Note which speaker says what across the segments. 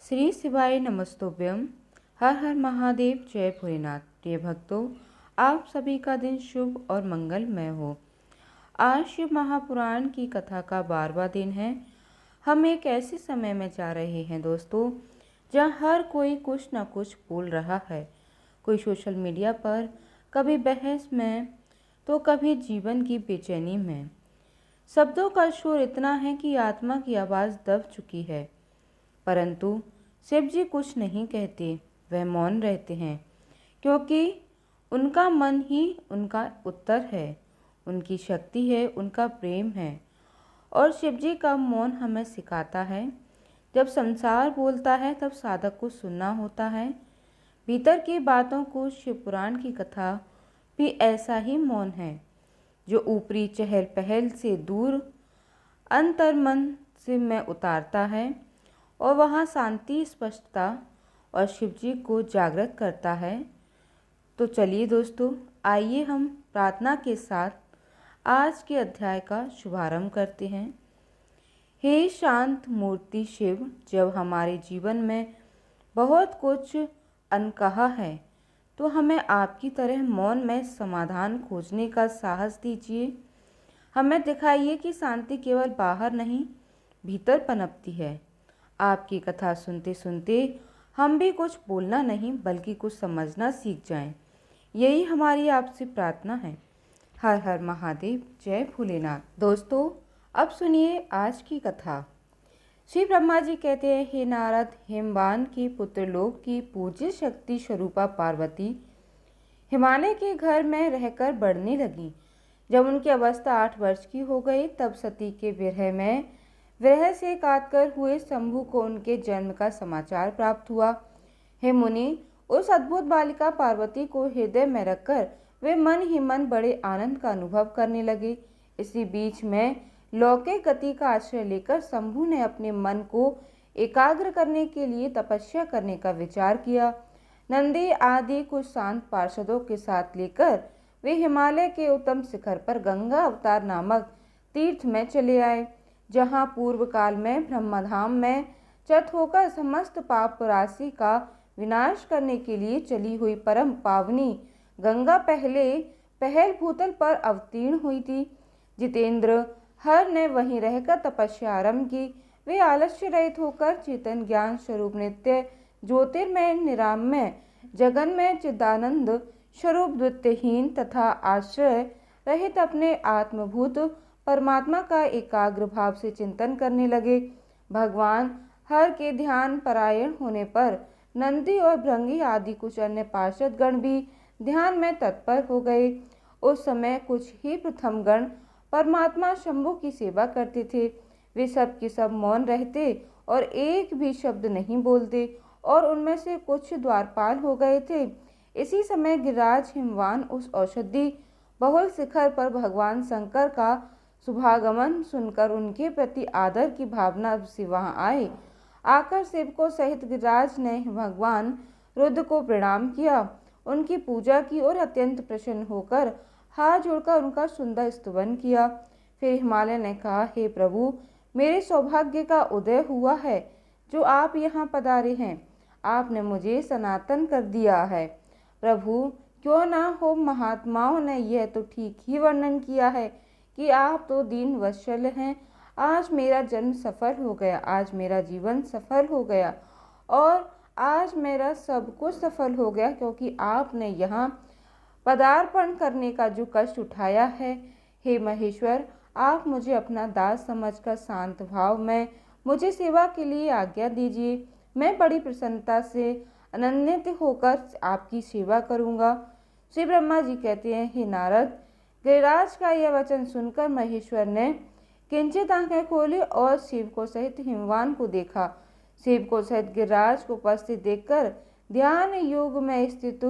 Speaker 1: श्री शिवाय नमस्तुभ्यम। हर हर महादेव। जय भोलेनाथ। प्रिय भक्तों, आप सभी का दिन शुभ और मंगलमय हो। आज शिव महापुराण की कथा का 12वां दिन है। हम एक ऐसे समय में जा रहे हैं दोस्तों, जहाँ हर कोई कुछ न कुछ बोल रहा है। कोई सोशल मीडिया पर, कभी बहस में, तो कभी जीवन की बेचैनी में। शब्दों का शोर इतना है कि आत्मा की आवाज़ दब चुकी है। परंतु शिव जी कुछ नहीं कहते, वह मौन रहते हैं, क्योंकि उनका मन ही उनका उत्तर है, उनकी शक्ति है, उनका प्रेम है। और शिव जी का मौन हमें सिखाता है, जब संसार बोलता है तब साधक को सुनना होता है। भीतर की बातों को शिव पुराण की कथा भी ऐसा ही मौन है, जो ऊपरी चहल पहल से दूर अंतर्मन से में उतारता है और वहाँ शांति, स्पष्टता और शिव जी को जागृत करता है। तो चलिए दोस्तों, आइए हम प्रार्थना के साथ आज के अध्याय का शुभारंभ करते हैं। हे शांत मूर्ति शिव, जब हमारे जीवन में बहुत कुछ अनकहा है, तो हमें आपकी तरह मौन में समाधान खोजने का साहस दीजिए। हमें दिखाइए कि शांति केवल बाहर नहीं, भीतर पनपती है। आपकी कथा सुनते सुनते हम भी कुछ बोलना नहीं, बल्कि कुछ समझना सीख जाएं। यही हमारी आपसे प्रार्थना है। हर हर महादेव। जय भोलेनाथ। दोस्तों, अब सुनिए आज की कथा। श्री ब्रह्मा जी कहते हैं, हे नारद, हिमवान के पुत्र लोक की पूज्य शक्ति स्वरूपा पार्वती हिमालय के घर में रहकर बढ़ने लगी। जब उनकी अवस्था 8 वर्ष की हो गई, तब सती के विरह से काटकर हुए शंभु को उनके जन्म का समाचार प्राप्त हुआ। हे मुनि, उस अद्भुत बालिका पार्वती को हृदय में रखकर वे मन ही मन बड़े आनंद का अनुभव करने लगे। इसी बीच में लौकिक गति का आश्रय लेकर शंभु ने अपने मन को एकाग्र करने के लिए तपस्या करने का विचार किया। नंदी आदि कुछ शांत पार्षदों के साथ लेकर वे हिमालय के उत्तम शिखर पर गंगा अवतार नामक तीर्थ में चले आए, जहाँ पूर्व काल में ब्रह्मधाम में चत होकर समस्त पाप राशि का विनाश करने के लिए चली हुई परम पावनी गंगा पहल भूतल पर अवतीर्ण हुई थी। जितेंद्र हर ने वहीं रहकर तपस्या आरंभ की। वे आलस्य रहित होकर चेतन ज्ञान स्वरूप नित्य ज्योतिर्मय निरामय जगन में चिदानंद स्वरूप द्वितीयहीन तथा आश्रय रहित अपने आत्मभूत परमात्मा का एकाग्र भाव से चिंतन करने लगे। भगवान हर के ध्यान परायण होने पर नंदी और भृंगी आदि कुछ अन्य पार्षद गण भी ध्यान में तत्पर हो गए। उस समय कुछ ही प्रथम गण परमात्मा शंभु की सेवा करते थे। वे सब के सब मौन रहते और एक भी शब्द नहीं बोलते, और उनमें से कुछ द्वारपाल हो गए थे। इसी समय गिरिराज हिमवान उस औषधि बहुल शिखर पर भगवान शंकर का शुभागमन सुनकर उनके प्रति आदर की भावना से वहां आए। आकर शिव को सहित गिरिराज ने भगवान रुद्र को प्रणाम किया, उनकी पूजा की और अत्यंत प्रसन्न होकर हाथ जोड़कर उनका सुंदर स्तुवन किया। फिर हिमालय ने कहा, हे प्रभु, मेरे सौभाग्य का उदय हुआ है जो आप यहाँ पधारे हैं। आपने मुझे सनातन कर दिया है। प्रभु, क्यों ना हो, महात्माओं ने यह तो ठीक ही वर्णन किया है कि आप तो दीन वत्सल हैं। आज मेरा जन्म सफल हो गया, आज मेरा जीवन सफल हो गया, और आज मेरा सब कुछ सफल हो गया, क्योंकि आपने यहाँ पदार्पण करने का जो कष्ट उठाया है। हे महेश्वर, आप मुझे अपना दास समझकर शांत भाव में मुझे सेवा के लिए आज्ञा दीजिए। मैं बड़ी प्रसन्नता से अनन्वित होकर आपकी सेवा करूँगा। श्री ब्रह्मा जी कहते हैं, हे नारद, गिरिराज का यह वचन सुनकर महेश्वर ने किंचित आंखें खोली और शिव को सहित हिमवान को देखा। शिव को सहित गिरिराज को उपस्थित देखकर ध्यान योग में स्थित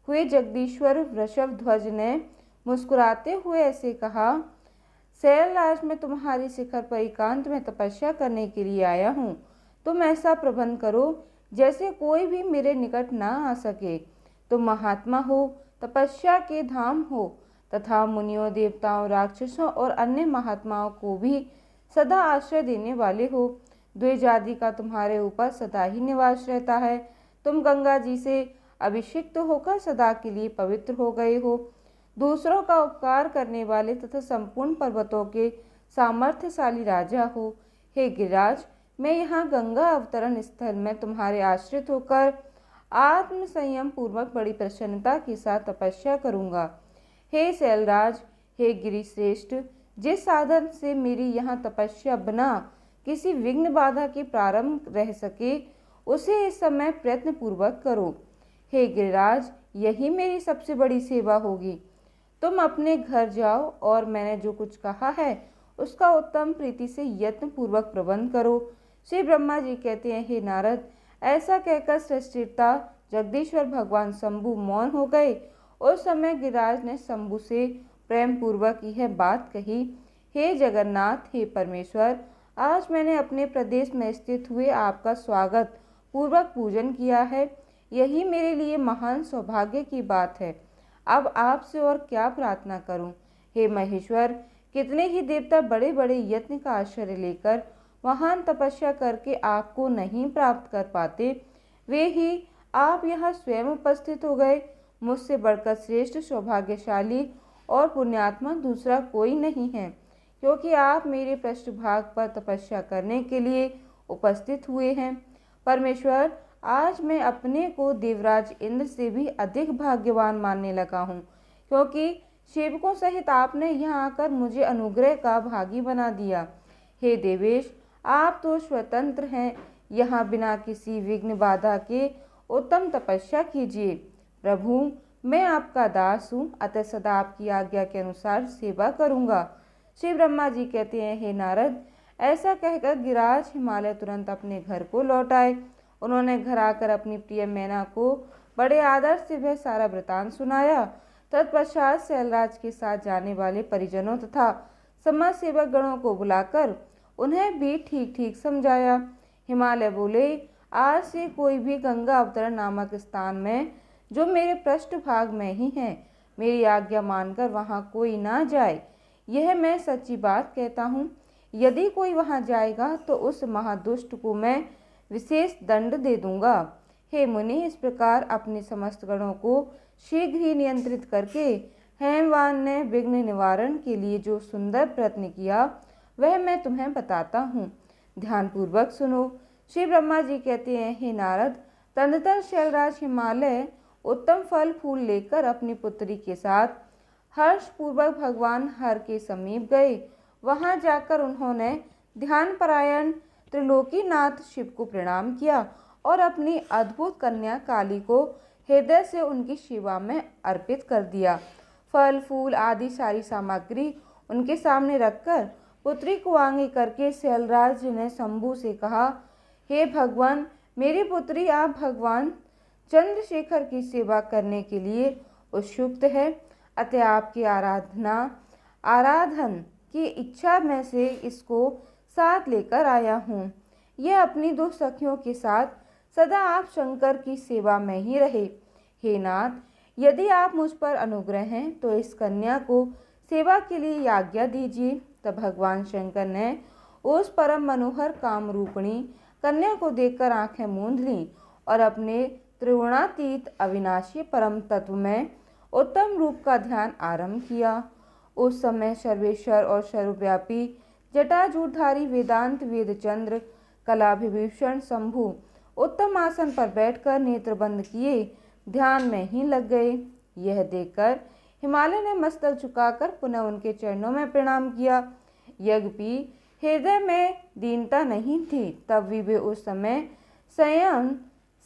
Speaker 1: हुए जगदीश्वर वृषभ ध्वज ने मुस्कुराते हुए ऐसे कहा, शैलराज, मैं तुम्हारी शिखर पर एकांत में तपस्या करने के लिए आया हूँ। तुम ऐसा प्रबंध करो जैसे कोई भी मेरे निकट ना आ सके। तुम महात्मा हो, तपस्या के धाम हो, तथा मुनियों, देवताओं, राक्षसों और अन्य महात्माओं को भी सदा आश्रय देने वाले हो। द्विजाति का तुम्हारे ऊपर सदा ही निवास रहता है। तुम गंगा जी से अभिषिक्त होकर सदा के लिए पवित्र हो गए हो। दूसरों का उपकार करने वाले तथा संपूर्ण पर्वतों के सामर्थ्यशाली राजा हो। हे गिरिराज, मैं यहाँ गंगा अवतरण स्थल में तुम्हारे आश्रित होकर आत्म संयम पूर्वक बड़ी प्रसन्नता के साथ तपस्या करूँगा। हे शैलराज, हे गिरिश्रेष्ठ, जिस साधन से मेरी यहाँ तपस्या बिना किसी विघ्न बाधा के प्रारंभ रह सके, उसे इस समय प्रयत्न पूर्वक करो। हे गिरिराज, यही मेरी सबसे बड़ी सेवा होगी। तुम अपने घर जाओ और मैंने जो कुछ कहा है उसका उत्तम प्रीति से यत्न पूर्वक प्रबंध करो। श्री ब्रह्मा जी कहते हैं, हे नारद, ऐसा कहकर सृष्टिकर्ता जगदीश्वर भगवान शंभु मौन हो गए। उस समय गिरिराज ने शंभु से प्रेम पूर्वक यह बात कही, हे जगन्नाथ, हे परमेश्वर, आज मैंने अपने प्रदेश में स्थित हुए आपका स्वागत पूर्वक पूजन किया है। यही मेरे लिए महान सौभाग्य की बात है। अब आपसे और क्या प्रार्थना करूं? हे महेश्वर, कितने ही देवता बड़े बड़े यत्न का आश्रय लेकर महान तपस्या करके आपको नहीं प्राप्त कर पाते, वे ही आप यहाँ स्वयं उपस्थित हो गए। मुझसे बढ़कर श्रेष्ठ, सौभाग्यशाली और पुण्यात्मा दूसरा कोई नहीं है, क्योंकि आप मेरे पृष्ठभाग पर तपस्या करने के लिए उपस्थित हुए हैं। परमेश्वर, आज मैं अपने को देवराज इंद्र से भी अधिक भाग्यवान मानने लगा हूँ, क्योंकि सेवकों सहित आपने यहाँ आकर मुझे अनुग्रह का भागी बना दिया। हे देवेश, आप तो स्वतंत्र हैं, यहाँ बिना किसी विघ्न बाधा के उत्तम तपस्या कीजिए। प्रभु, मैं आपका दास हूँ, अतः सदा आपकी आज्ञा के अनुसार सेवा करूँगा। श्री ब्रह्मा जी कहते हैं, हे नारद, ऐसा कहकर गिरिराज हिमालय तुरंत अपने घर को लौट आए। उन्होंने घर आकर अपनी प्रिय मैना को बड़े आदर से वह सारा वृतांत सुनाया। तत्पश्चात शैलराज के साथ जाने वाले परिजनों तथा समाज सेवक गणों को बुलाकर उन्हें भी ठीक ठीक समझाया। हिमालय बोले, आज से कोई भी गंगा अवतरण नामक स्थान में, जो मेरे पृष्ठभाग में ही है, मेरी आज्ञा मानकर वहाँ कोई ना जाए। यह मैं सच्ची बात कहता हूँ। यदि कोई वहाँ जाएगा तो उस महादुष्ट को मैं विशेष दंड दे दूंगा। हे मुनि, इस प्रकार अपने समस्त गणों को शीघ्र ही नियंत्रित करके हेमवान ने विघ्न निवारण के लिए जो सुंदर प्रयत्न किया, वह मैं तुम्हें बताता हूँ। ध्यानपूर्वक सुनो। श्री ब्रह्मा जी कहते हैं, हे नारद, तदनंतर शैलराज हिमालय उत्तम फल फूल लेकर अपनी पुत्री के साथ हर्षपूर्वक भगवान हर के समीप गए। वहां जाकर उन्होंने ध्यानपरायण त्रिलोकीनाथ शिव को प्रणाम किया और अपनी अद्भुत कन्या काली को हृदय से उनकी सेवा में अर्पित कर दिया। फल फूल आदि सारी सामग्री उनके सामने रखकर पुत्री को आगे करके शैलराज ने शंभु से कहा, हे भगवान, मेरी पुत्री आप भगवान चंद्रशेखर की सेवा करने के लिए उत्सुक है, अतः आपकी आराधन की इच्छा में से इसको साथ लेकर आया हूँ। यह अपनी दो सखियों के साथ सदा आप शंकर की सेवा में ही रहे। हे नाथ, यदि आप मुझ पर अनुग्रह हैं तो इस कन्या को सेवा के लिए आज्ञा दीजिए। तब भगवान शंकर ने उस परम मनोहर काम रूपिणी कन्या को देखकर आंखें मूंद लीं और अपने त्रिगुणातीत अविनाशी परम तत्व में उत्तम रूप का ध्यान आरंभ किया। उस समय सर्वेश्वर और सर्वव्यापी जटाजूटधारी वेदांत वेदचंद्र कलाभिभूषण शंभु उत्तम आसन पर बैठकर नेत्र बंद किए ध्यान में ही लग गए। यह देखकर हिमालय ने मस्तक झुकाकर पुनः उनके चरणों में प्रणाम किया। यद्यपि हृदय में दीनता नहीं थी, तब भी वे उस समय स्वयं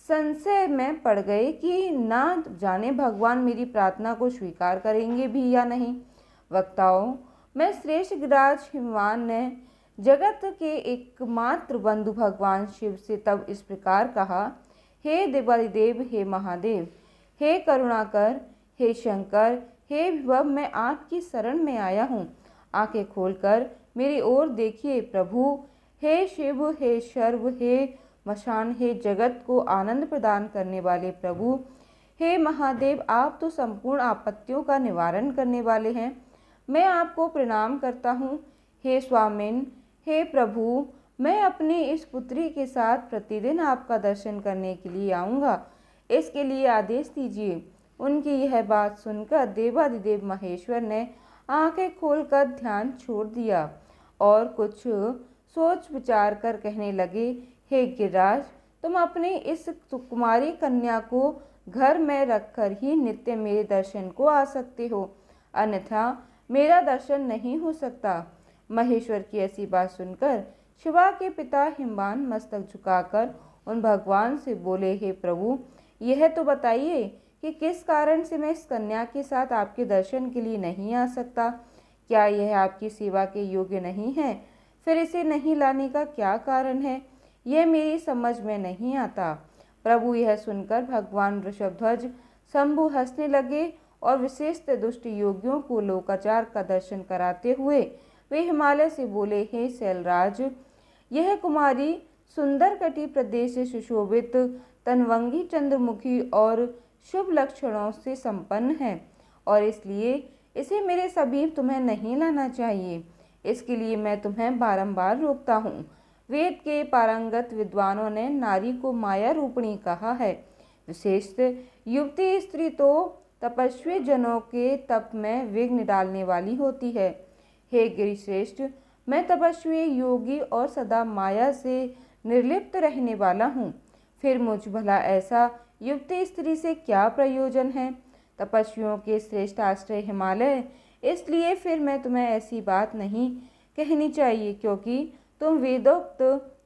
Speaker 1: संशय में पड़ गए कि ना जाने भगवान मेरी प्रार्थना को स्वीकार करेंगे भी या नहीं। वक्ताओं में श्रेष्ठ गिरिराज हिमवान ने जगत के एकमात्र बंधु भगवान शिव से तब इस प्रकार कहा, हे देवादिदेव, हे महादेव, हे करुणाकर, हे शंकर, हे विभव, मैं आपकी शरण में आया हूँ। आंखें खोलकर मेरी ओर देखिए प्रभु। हे शिव, हे शर्व, हे मशान, हे जगत को आनंद प्रदान करने वाले प्रभु, हे महादेव, आप तो संपूर्ण आपत्तियों का निवारण करने वाले हैं। मैं आपको प्रणाम करता हूँ। हे स्वामिन, हे प्रभु, मैं अपनी इस पुत्री के साथ प्रतिदिन आपका दर्शन करने के लिए आऊँगा, इसके लिए आदेश दीजिए। उनकी यह बात सुनकर देवाधिदेव महेश्वर ने आंखें खोलकर ध्यान छोड़ दिया और कुछ सोच विचार कर कहने लगे, हे गिरिराज, तुम अपनी इस कुमारी कन्या को घर में रखकर ही नित्य मेरे दर्शन को आ सकते हो, अन्यथा मेरा दर्शन नहीं हो सकता। महेश्वर की ऐसी बात सुनकर शिवा के पिता हिमवान मस्तक झुकाकर उन भगवान से बोले, हे प्रभु, यह तो बताइए कि किस कारण से मैं इस कन्या के साथ आपके दर्शन के लिए नहीं आ सकता? क्या यह आपकी सेवा के योग्य नहीं है? फिर इसे नहीं लाने का क्या कारण है? यह मेरी समझ में नहीं आता। प्रभु यह सुनकर भगवान वृषभध्वज शंभु हंसने लगे और विशेषतः दुष्ट योगियों को लोकाचार का दर्शन कराते हुए वे हिमालय से बोले, हे शैलराज, यह कुमारी सुंदर कटी प्रदेश से सुशोभित, तनवंगी, चंद्रमुखी और शुभ लक्षणों से संपन्न है और इसलिए इसे मेरे समीप तुम्हें नहीं लाना चाहिए। इसके लिए मैं तुम्हें बारंबार रोकता हूँ। वेद के पारंगत विद्वानों ने नारी को माया रूपिणी कहा है। विशेषतः युवती स्त्री तो तपस्वी जनों के तप में विघ्न डालने वाली होती है। हे गिरिश्रेष्ठ, मैं तपस्वी, योगी और सदा माया से निर्लिप्त रहने वाला हूँ। फिर मुझ भला ऐसा युवती स्त्री से क्या प्रयोजन है? तपस्वियों के श्रेष्ठ आश्रय हिमालय, इसलिए फिर मैं तुम्हें ऐसी बात नहीं कहनी चाहिए, क्योंकि तुम वेदोक्त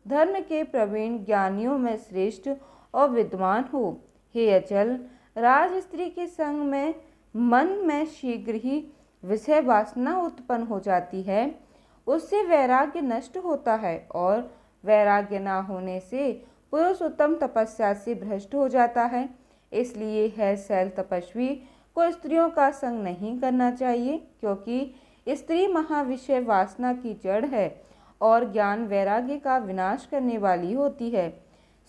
Speaker 1: धर्म के प्रवीण ज्ञानियों में श्रेष्ठ और विद्वान हो। हे अचल, राज स्त्री के संग में मन में शीघ्र ही विषय वासना उत्पन्न हो जाती है, उससे वैराग्य नष्ट होता है और वैराग्य न होने से पुरुष उत्तम तपस्या से भ्रष्ट हो जाता है। इसलिए है शैल तपस्वी को स्त्रियों का संग नहीं करना चाहिए, क्योंकि स्त्री महाविषय वासना की जड़ है और ज्ञान वैराग्य का विनाश करने वाली होती है।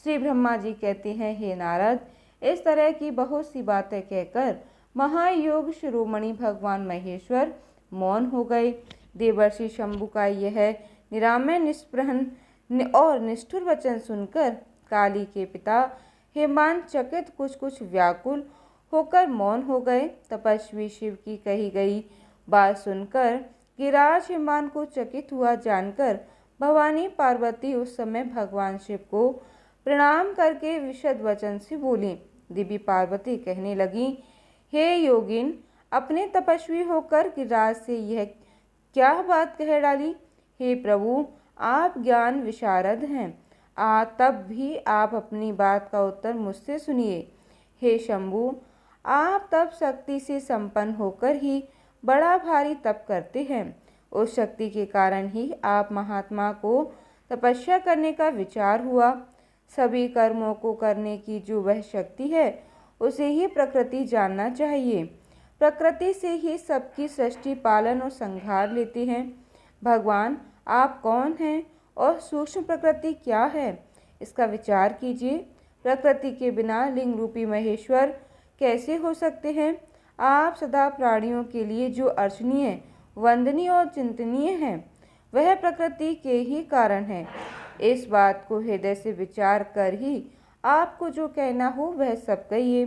Speaker 1: श्री ब्रह्मा जी कहते हैं, हे नारद, इस तरह की बहुत सी बातें कहकर महायोग शिरोमणि भगवान महेश्वर मौन हो गए। देवर्षि शंभु का यह निरामय, निष्प्रहन और निष्ठुर वचन सुनकर काली के पिता हिमान चकित कुछ व्याकुल होकर मौन हो गए। तपस्वी शिव की कही गई बात सुनकर गिरिराज हिमान को चकित हुआ जानकर भवानी पार्वती उस समय भगवान शिव को प्रणाम करके विशद वचन से बोली। देवी पार्वती कहने लगी, हे योगिन, अपने तपस्वी होकर गिरिराज से यह क्या बात कह डाली? हे प्रभु, आप ज्ञान विशारद हैं, तब भी आप अपनी बात का उत्तर मुझसे सुनिए। हे शंभु, आप तप शक्ति से संपन्न होकर ही बड़ा भारी तप करते हैं। उस शक्ति के कारण ही आप महात्मा को तपस्या करने का विचार हुआ। सभी कर्मों को करने की जो वह शक्ति है, उसे ही प्रकृति जानना चाहिए। प्रकृति से ही सबकी सृष्टि, पालन और संहार लेते हैं। भगवान, आप कौन हैं और सूक्ष्म प्रकृति क्या है, इसका विचार कीजिए। प्रकृति के बिना लिंग रूपी महेश्वर कैसे हो सकते हैं? आप सदा प्राणियों के लिए जो अर्चनीय, वंदनीय और चिंतनीय हैं, वह प्रकृति के ही कारण है। इस बात को हृदय से विचार कर ही आपको जो कहना हो वह सब कहिए।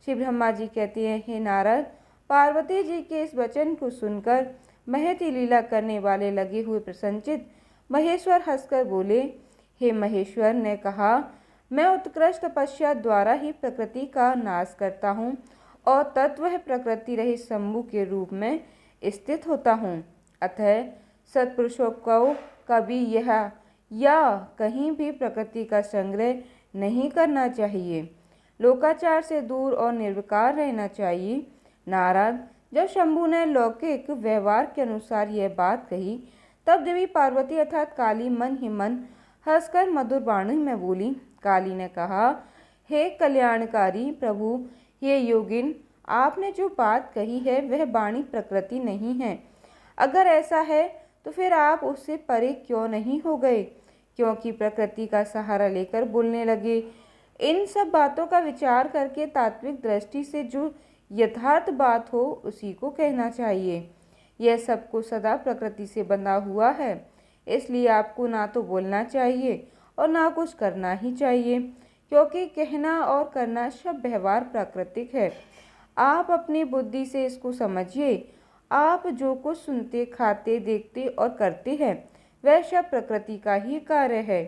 Speaker 1: श्री ब्रह्मा जी कहते हैं, हे नारद, पार्वती जी के इस वचन को सुनकर महती लीला करने वाले लगे हुए प्रसन्नचित महेश्वर हंसकर बोले, हे महेश्वर ने कहा, मैं उत्कृष्ट तपस्या द्वारा ही प्रकृति का नाश करता हूँ और तत्व प्रकृति रहित शंभु के रूप में स्थित होता हूँ। अतः सत्पुरुषों को कभी यह या कहीं भी प्रकृति का संग्रह नहीं करना चाहिए। लोकाचार से दूर और निर्विकार रहना चाहिए। नारद, जब शंभु ने लौकिक व्यवहार के अनुसार यह बात कही, तब देवी पार्वती अर्थात काली मन ही मन हंसकर मधुर वाणी में बोली। काली ने कहा, हे कल्याणकारी प्रभु, हे योगिन, आपने जो बात कही है वह वाणी प्रकृति नहीं है। अगर ऐसा है तो फिर आप उससे परे क्यों नहीं हो गए, क्योंकि प्रकृति का सहारा लेकर बोलने लगे। इन सब बातों का विचार करके तात्विक दृष्टि से जो यथार्थ बात हो उसी को कहना चाहिए। यह सबको सदा प्रकृति से बंधा हुआ है। इसलिए आपको ना तो बोलना चाहिए और ना कुछ करना ही चाहिए, क्योंकि कहना और करना सब व्यवहार प्राकृतिक है। आप अपनी बुद्धि से इसको समझिए। आप जो कुछ सुनते, खाते, देखते और करते हैं वह सब प्रकृति का ही कार्य है।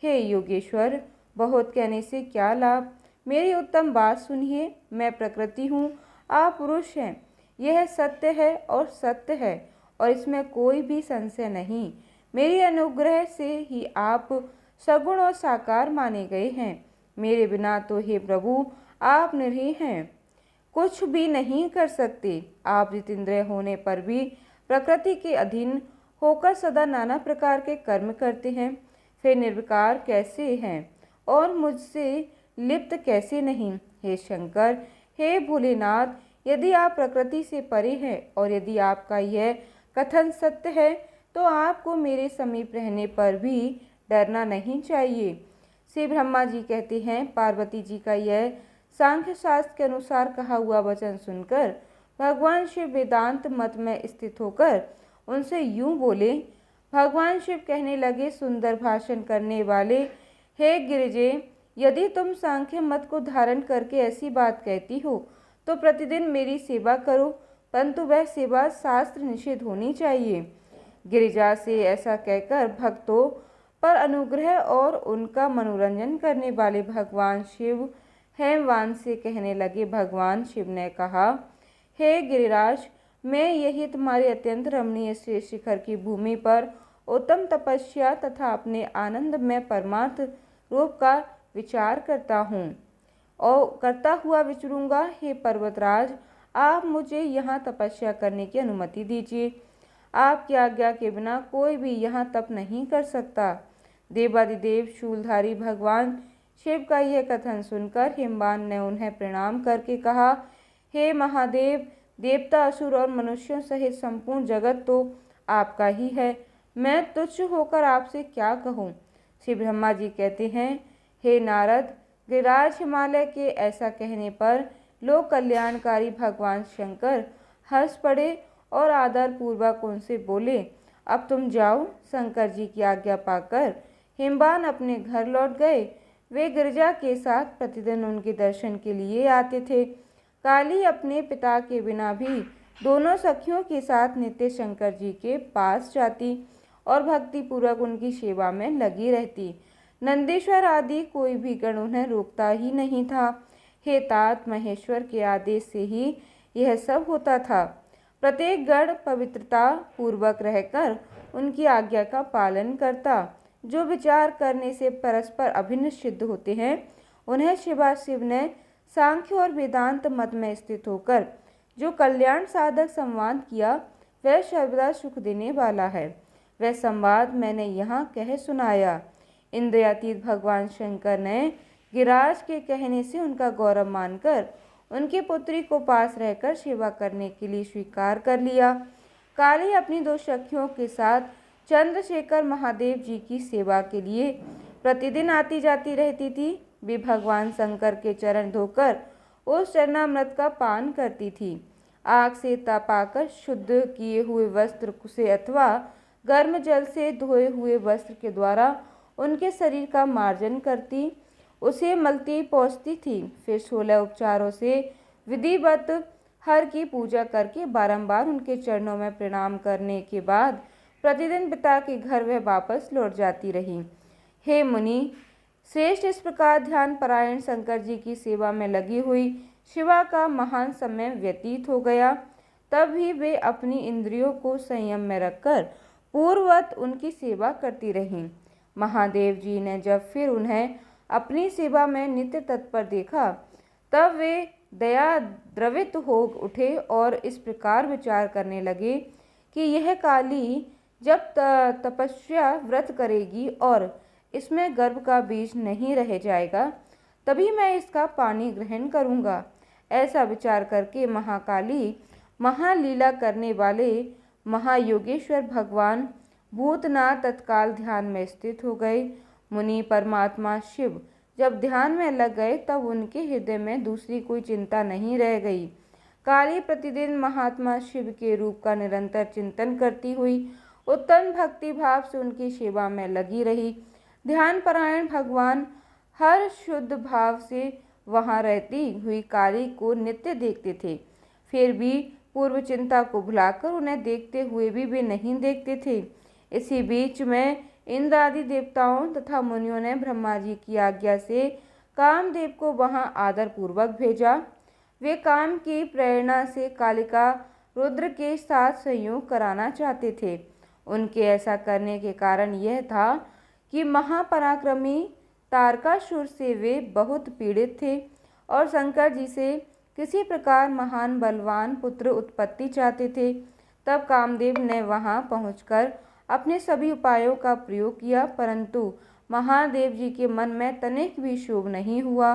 Speaker 1: हे योगेश्वर, बहुत कहने से क्या लाभ। मेरी उत्तम बात सुनिए। मैं प्रकृति हूँ, आप पुरुष हैं। यह सत्य है और सत्य है, और इसमें कोई भी संशय नहीं। मेरी अनुग्रह से ही आप सगुण और साकार माने गए हैं। मेरे बिना तो हे प्रभु आप निरीह हैं, कुछ भी नहीं कर सकते। आप जितेंद्रिय होने पर भी प्रकृति के अधीन होकर सदा नाना प्रकार के कर्म करते हैं। फिर निर्विकार कैसे हैं और मुझसे लिप्त कैसे नहीं। हे शंकर, हे भोलेनाथ, यदि आप प्रकृति से परे हैं और यदि आपका यह कथन सत्य है तो आपको मेरे समीप रहने पर भी डरना नहीं चाहिए। श्री ब्रह्मा जी कहते हैं, पार्वती जी का यह सांख्य शास्त्र के अनुसार कहा हुआ वचन सुनकर भगवान शिव वेदांत मत में स्थित होकर उनसे यूं बोले। भगवान शिव कहने लगे, सुंदर भाषण करने वाले, हे गिरिजे, यदि तुम सांख्य मत को धारण करके ऐसी बात कहती हो तो प्रतिदिन मेरी सेवा करो, परंतु वह सेवा शास्त्र निषेध होनी चाहिए। गिरिजा से ऐसा कहकर भक्तों पर अनुग्रह और उनका मनोरंजन करने वाले भगवान शिव हेमवान से कहने लगे। भगवान शिव ने कहा, हे गिरिराज, मैं यही तुम्हारे अत्यंत रमणीय श्रेष्ठ शिखर की भूमि पर उत्तम तपस्या तथा अपने आनंद में परमार्थ रूप का विचार करता हूँ और करता हुआ विचरूंगा। हे पर्वतराज, आप मुझे यहाँ तपस्या करने की अनुमति दीजिए। आपकी आज्ञा के बिना कोई भी यहाँ तप नहीं कर सकता। देवादिदेव शूलधारी भगवान शिव का यह कथन सुनकर हिमवान ने उन्हें प्रणाम करके कहा, हे महादेव, देवता, असुर और मनुष्यों सहित संपूर्ण जगत तो आपका ही है। मैं तुच्छ होकर आपसे क्या कहूँ। श्री ब्रह्मा जी कहते हैं, हे नारद, गिरिराज हिमालय के ऐसा कहने पर लोक कल्याणकारी भगवान शंकर हंस पड़े और आदर पूर्वक उनसे बोले, अब तुम जाओ। शंकर जी की आज्ञा पाकर हिमवान अपने घर लौट गए। वे गिरिजा के साथ प्रतिदिन उनके दर्शन के लिए आते थे। काली अपने पिता के बिना भी दोनों सखियों के साथ नित्य शंकर जी के पास जाती और भक्ति पूर्वक उनकी सेवा में लगी रहती। नंदीश्वर आदि कोई भी गण उन्हें रोकता ही नहीं था। हे तात, महेश्वर के आदेश से ही यह सब होता था। प्रत्येक गण पवित्रता पूर्वक रहकर उनकी आज्ञा का पालन करता। जो विचार करने से परस्पर अभिन्न सिद्ध होते हैं उन्हें शिवाशिव ने सांख्य और वेदांत मत में स्थित होकर जो कल्याण साधक संवाद किया वह सर्वदा सुख देने वाला है। वह संवाद मैंने यहाँ कह सुनाया। इंद्रियातीत भगवान शंकर ने गिरिराज के कहने से उनका गौरव मानकर उनकी पुत्री को पास रहकर सेवा करने के लिए स्वीकार कर लिया। काली अपनी दो सखियों के साथ चंद्रशेखर महादेव जी की सेवा के लिए प्रतिदिन आती जाती रहती थी। वे भगवान शंकर के चरण धोकर उस चरणामृत का पान करती थी। आग से तपाकर शुद्ध किए हुए वस्त्र से अथवा गर्म जल से धोए हुए वस्त्र के द्वारा उनके शरीर का मार्जन करती, उसे मलती पोंछती थी। फिर 16 उपचारों से विधिवत हर की पूजा करके बारंबार उनके चरणों में प्रणाम करने के बाद प्रतिदिन पिता के घर वह वापस लौट जाती रही। हे मुनि श्रेष्ठ, इस प्रकार ध्यान परायण शंकर जी की सेवा में लगी हुई शिवा का महान समय व्यतीत हो गया। तब भी वे अपनी इंद्रियों को संयम में रखकर पूर्ववत उनकी सेवा करती रहीं। महादेव जी ने जब फिर उन्हें अपनी सेवा में नित्य तत्पर देखा तब वे दया द्रवित हो उठे और इस प्रकार विचार करने लगे कि यह काली जब तपस्या व्रत करेगी और इसमें गर्भ का बीज नहीं रह जाएगा तभी मैं इसका पानी ग्रहण करूंगा। ऐसा विचार करके महाकाली महालीला करने वाले महायोगेश्वर भगवान भूतनाथ तत्काल ध्यान में स्थित हो गए। मुनि परमात्मा शिव जब ध्यान में लग गए तब उनके हृदय में दूसरी कोई चिंता नहीं रह गई। काली प्रतिदिन महात्मा शिव के रूप का निरंतर चिंतन करती हुई उत्तम भक्ति भाव से उनकी सेवा में लगी रही। ध्यान परायण भगवान हर शुद्ध भाव से वहां रहती हुई काली को नित्य देखते थे, फिर भी पूर्व चिंता को भुलाकर उन्हें देखते हुए भी वे नहीं देखते थे। इसी बीच में इंद्र आदि देवताओं तथा मुनियों ने ब्रह्मा जी की आज्ञा से कामदेव को वहां आदर पूर्वक भेजा। वे काम की प्रेरणा से कालिका रुद्र के साथ संयोग कराना चाहते थे। उनके ऐसा करने के कारण यह था कि महापराक्रमी तारकासुर से वे बहुत पीड़ित थे और शंकर जी से किसी प्रकार महान बलवान पुत्र उत्पत्ति चाहते थे। तब कामदेव ने वहां पहुंचकर अपने सभी उपायों का प्रयोग किया, परंतु महादेव जी के मन में तनिक भी शुभ नहीं हुआ।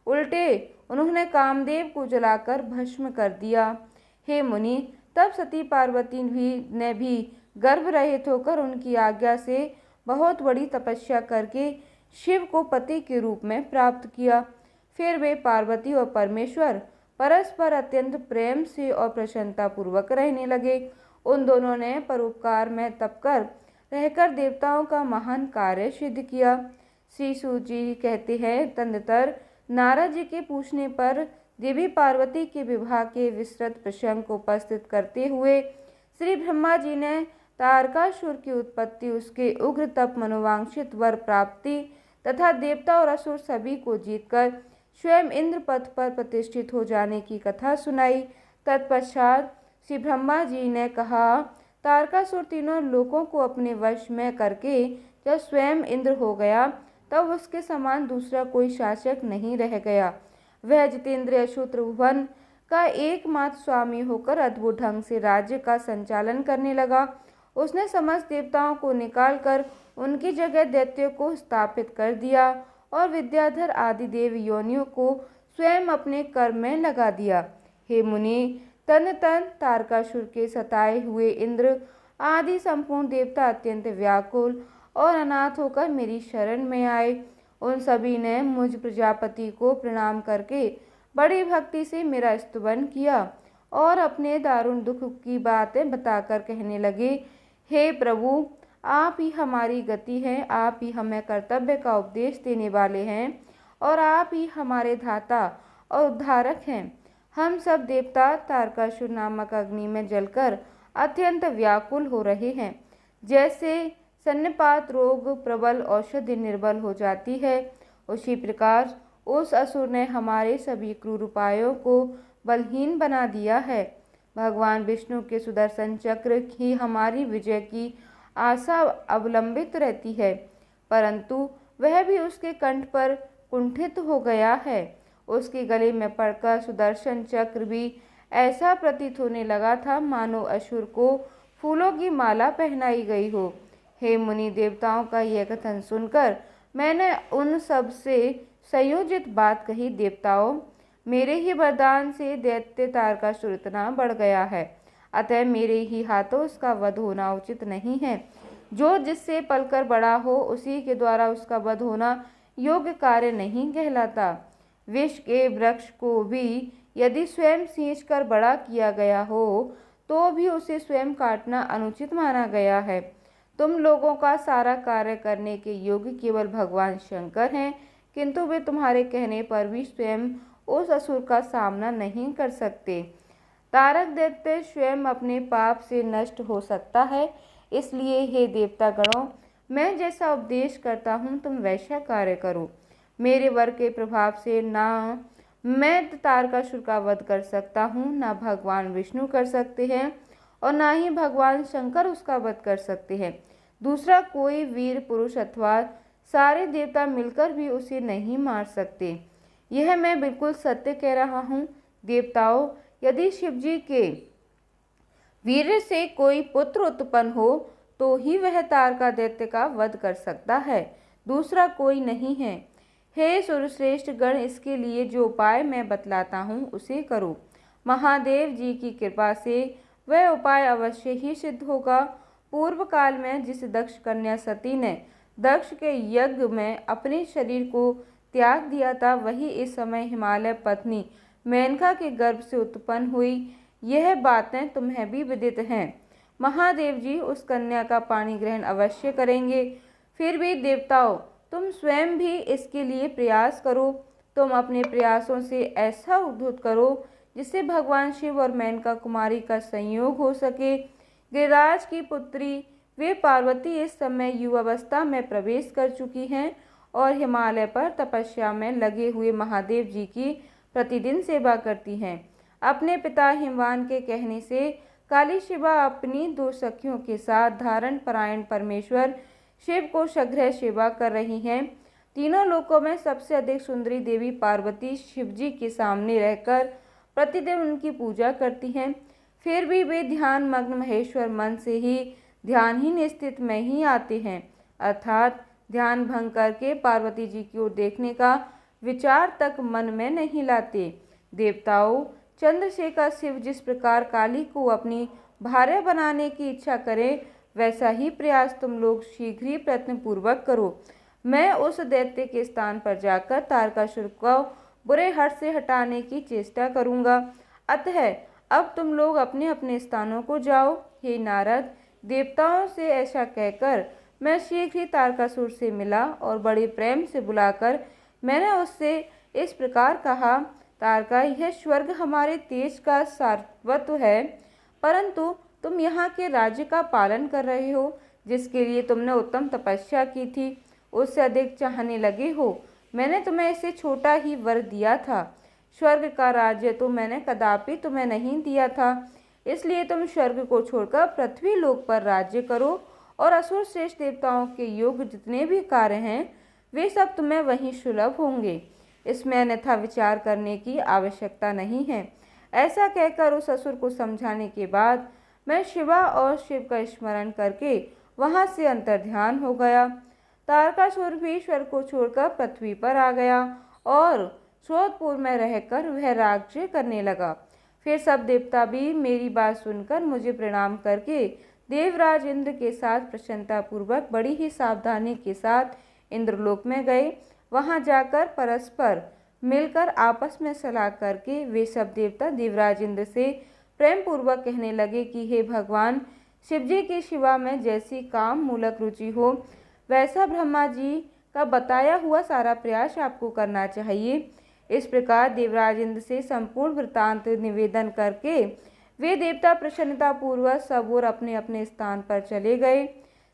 Speaker 1: उल्टे उन्होंने कामदेव को जलाकर भस्म कर दिया। हे मुनि, तब सती पार्वती ने भी गर्भ रहित होकर उनकी आज्ञा से बहुत बड़ी तपस्या करके शिव को पति के रूप में प्राप्त किया। फिर वे पार्वती और परमेश्वर परस्पर अत्यंत प्रेम से और प्रसन्नता पूर्वक रहने लगे। उन दोनों ने परोपकार में तपकर रहकर देवताओं का महान कार्य सिद्ध किया। श्री सूत जी कहते हैं, तदनंतर नारद जी के पूछने पर देवी पार्वती के विवाह के विस्तृत प्रसंग को उपस्थित करते हुए श्री ब्रह्मा जी ने तारकासुर की उत्पत्ति, उसके उग्र तप, मनोवांछित वर प्राप्ति तथा देवता और असुर सभी को जीतकर स्वयं इंद्र पद पर प्रतिष्ठित हो जाने की कथा सुनाई। तत्पश्चात श्री ब्रह्मा जी ने कहा, तारकासुर तीनों लोकों को अपने वश में करके जब स्वयं इंद्र हो गया, तब उसके समान दूसरा कोई शासक नहीं रह गया। वह जितेंद्रिय अछूत त्रिभुवन का एकमात्र स्वामी होकर अद्भुत ढंग से राज्य का संचालन करने लगा। उसने समस्त देवताओं को निकालकर उनकी जगह दैत्यों को स्थापित कर दिया और विद्याधर आदि देव योनियों को स्वयं अपने कर्म में लगा दिया। हे मुनि, तदनंतर तारकासुर के सताए हुए इंद्र आदि संपूर्ण देवता अत्यंत व्याकुल और अनाथ होकर मेरी शरण में आए। उन सभी ने मुझ प्रजापति को प्रणाम करके बड़ी भक्ति से मेरा स्तुवन किया और अपने दारुण दुख की बातें बताकर कहने लगे, हे प्रभु, आप ही हमारी गति हैं, आप ही हमें कर्तव्य का उपदेश देने वाले हैं और आप ही हमारे धाता और उद्धारक हैं। हम सब देवता तारकासुर नामक अग्नि में जलकर अत्यंत व्याकुल हो रहे हैं। जैसे सन्निपात रोग प्रबल औषधि निर्बल हो जाती है, उसी प्रकार उस असुर ने हमारे सभी क्रूर उपायों को बलहीन बना दिया है। भगवान विष्णु के सुदर्शन चक्र ही हमारी विजय की आशा अवलंबित रहती है, परंतु वह भी उसके कंठ पर कुंठित हो गया है। उसके गले में पड़कर सुदर्शन चक्र भी ऐसा प्रतीत होने लगा था मानो असुर को फूलों की माला पहनाई गई हो। हे मुनि, देवताओं का यह कथन सुनकर मैंने उन सब से संयोजित बात कही। देवताओं, मेरे ही वरदान से दैत्य तारकासुर इतना बढ़ गया है, अतः मेरे ही हाथों उसका वध होना उचित नहीं है। जो जिससे पलकर बड़ा हो, उसी के द्वारा उसका वध होना योग्य कार्य नहीं कहलाता। विष के वृक्ष को भी यदि स्वयं सींचकर बड़ा किया गया हो, तो भी उसे स्वयं काटना अनुचित माना गया है। तुम लोगों का सारा कार्य करने के योग्य केवल भगवान शंकर हैं, किंतु वे तुम्हारे कहने पर भी स्वयं उस असुर का सामना नहीं कर सकते। तारक दैत्य स्वयं अपने पाप से नष्ट हो सकता है, इसलिए हे देवता गणों, मैं जैसा उपदेश करता हूँ तुम वैसा कार्य करो। मेरे वर के प्रभाव से ना मैं तारकासुर का वध कर सकता हूँ, ना भगवान विष्णु कर सकते हैं और ना ही भगवान शंकर उसका वध कर सकते हैं। दूसरा कोई वीर पुरुष अथवा सारे देवता मिलकर भी उसे नहीं मार सकते। यह मैं बिल्कुल सत्य कह रहा हूँ। देवताओं, यदि शिवजी के वीर से कोई पुत्र उत्पन्न हो तो ही वह तारका दैत्य का वध कर सकता है, दूसरा कोई नहीं है। हे सुरश्रेष्ठ गण, इसके लिए जो उपाय मैं बतलाता हूँ उसे करो। महादेव जी की कृपा से वह उपाय अवश्य ही सिद्ध होगा। पूर्व काल में जिस दक्ष कन्या सती ने दक्ष के यज्ञ में अपने शरीर को त्याग दिया था, वही इस समय हिमालय पत्नी मेनका के गर्भ से उत्पन्न हुई। यह बातें तुम्हें भी विदित हैं। महादेव जी उस कन्या का पाणी ग्रहण अवश्य करेंगे। फिर भी देवताओं, तुम स्वयं भी इसके लिए प्रयास करो। तुम अपने प्रयासों से ऐसा उद्युत करो जिससे भगवान शिव और मेनका कुमारी का संयोग हो सके। गिरिराज की पुत्री वे पार्वती इस समय युवावस्था में प्रवेश कर चुकी हैं और हिमालय पर तपस्या में लगे हुए महादेव जी की प्रतिदिन सेवा करती हैं। अपने पिता हिमवान के कहने से काली शिवा अपनी 2 सखियों के साथ धारण परायण परमेश्वर शिव को शीघ्र सेवा कर रही हैं। तीनों लोकों में सबसे अधिक सुंदरी देवी पार्वती शिवजी के सामने रहकर प्रतिदिन उनकी पूजा करती हैं। फिर भी वे ध्यान मग्न महेश्वर मन से ही ध्यानहीन स्थिति में ही आते हैं, अर्थात ध्यान भंग करके पार्वती जी की ओर देखने का विचार तक मन में नहीं लाते। देवताओं, चंद्रशेखर शिव जिस प्रकार काली को अपनी भार्या बनाने की इच्छा करें, वैसा ही प्रयास तुम लोग शीघ्र ही प्रयत्नपूर्वक करो। मैं उस दैत्य के स्थान पर जाकर तारकासुर को बुरे हट से हटाने की चेष्टा करूंगा। अतः अब तुम लोग अपने अपने स्थानों को जाओ। हे नारद, देवताओं से ऐसा कहकर मैं शीघ्र ही तारकासुर से मिला और बड़े प्रेम से बुलाकर मैंने उससे इस प्रकार कहा, तारका, यह स्वर्ग हमारे तेज का सार्वत्व है, परंतु तुम यहाँ के राज्य का पालन कर रहे हो, जिसके लिए तुमने उत्तम तपस्या की थी, उससे अधिक चाहने लगे हो। मैंने तुम्हें इससे छोटा ही वर दिया था। स्वर्ग का राज्य तो मैंने कदापि तुम्हें नहीं दिया था, इसलिए तुम स्वर्ग को छोड़कर पृथ्वी लोक पर राज्य करो और असुर श्रेष्ठ देवताओं के योग्य जितने भी कार्य हैं, वे सब तुम्हें वहीं सुलभ होंगे। इसमें अन्यथा विचार करने की आवश्यकता नहीं है। ऐसा कहकर उस असुर को समझाने के बाद मैं शिवा और शिव का स्मरण करके वहां से अंतर्ध्यान हो गया। तारकासुर भी स्वर्ग को छोड़कर पृथ्वी पर आ गया और श्रोतपुर में रहकर वह राज्य करने लगा। फिर सब देवता भी मेरी बात सुनकर मुझे प्रणाम करके देवराज इंद्र के साथ प्रसन्नतापूर्वक बड़ी ही सावधानी के साथ इंद्रलोक में गए। वहां जाकर परस्पर मिलकर आपस में सलाह करके वे सब देवता देवराज इंद्र से प्रेम पूर्वक कहने लगे कि हे भगवान, शिवजी की शिवा में जैसी काम मूलक रुचि हो, वैसा ब्रह्मा जी का बताया हुआ सारा प्रयास आपको करना चाहिए। इस प्रकार देवराज इंद्र से संपूर्ण वृत्तांत निवेदन करके वे देवता प्रसन्नता पूर्वक सब और अपने अपने स्थान पर चले गए।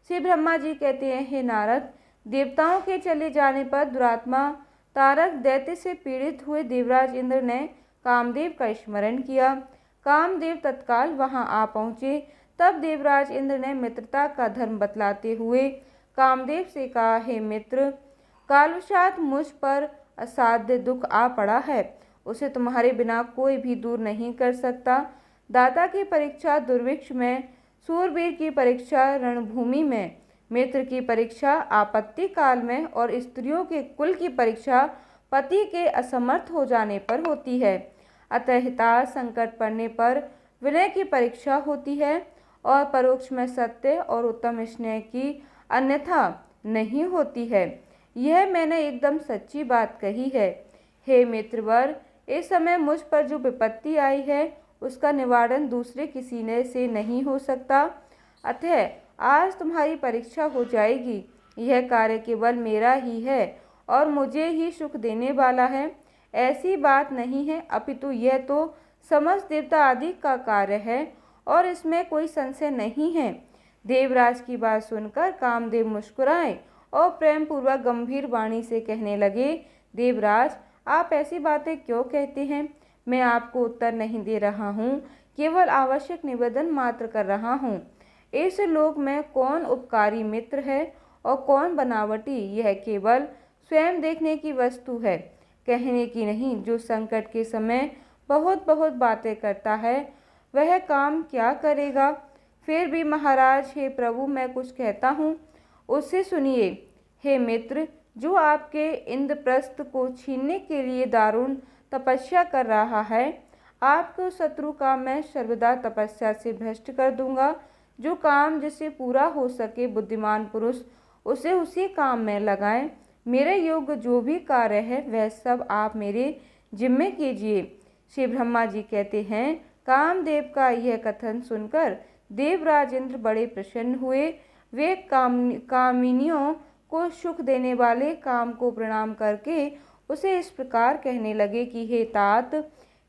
Speaker 1: श्री ब्रह्मा जी कहते हैं, हे नारद, देवताओं के चले जाने पर दुरात्मा तारक दैत्य से पीड़ित हुए देवराज इंद्र ने कामदेव का स्मरण किया। कामदेव तत्काल वहां आ पहुँचे। तब देवराज इंद्र ने मित्रता का धर्म बतलाते हुए कामदेव से कहा, हे मित्र, कालवशात मुझ पर असाध्य दुख आ पड़ा है, उसे तुम्हारे बिना कोई भी दूर नहीं कर सकता। दाता की परीक्षा दुर्भिक्ष में, सूरवीर की परीक्षा रणभूमि में, मित्र की परीक्षा आपत्ति काल में और स्त्रियों के कुल की परीक्षा पति के असमर्थ हो जाने पर होती है। अतः हितार संकट पड़ने पर विनय की परीक्षा होती है और परोक्ष में सत्य और उत्तम स्नेह की अन्यथा नहीं होती है। यह मैंने एकदम सच्ची बात कही है। हे मित्रवर, इस समय मुझ पर जो विपत्ति आई है उसका निवारण दूसरे किसी ने से नहीं हो सकता। अतः आज तुम्हारी परीक्षा हो जाएगी। यह कार्य केवल मेरा ही है और मुझे ही सुख देने वाला है, ऐसी बात नहीं है, अपितु यह तो समस्त देवता आदि का कार्य है और इसमें कोई संशय नहीं है। देवराज की बात सुनकर कामदेव मुस्कुराए और प्रेम पूर्वक गंभीर वाणी से कहने लगे, देवराज, आप ऐसी बातें क्यों कहते हैं? मैं आपको उत्तर नहीं दे रहा हूँ, केवल आवश्यक निवेदन मात्र कर रहा हूँ। इस लोक में कौन उपकारी मित्र है और कौन बनावटी, यह केवल स्वयं देखने की वस्तु है, कहने की नहीं। जो संकट के समय बहुत बहुत बातें करता है वह काम क्या करेगा? फिर भी महाराज, हे प्रभु, मैं कुछ कहता हूँ, उससे सुनिए। हे मित्र, जो आपके इंद्रप्रस्थ को छीनने के लिए दारुण तपस्या कर रहा है, आपको शत्रु का मैं सर्वदा तपस्या से भ्रष्ट कर दूंगा। जो काम जिससे पूरा हो सके, बुद्धिमान पुरुष उसे उसी काम में लगाएं। मेरे योग्य जो भी कार्य है वह सब आप मेरे जिम्मे कीजिए। श्री ब्रह्मा जी कहते हैं, कामदेव का यह कथन सुनकर देवराज इंद्र बड़े प्रसन्न हुए। वे कामिनियों को सुख देने वाले काम को प्रणाम करके उसे इस प्रकार कहने लगे कि हे तात,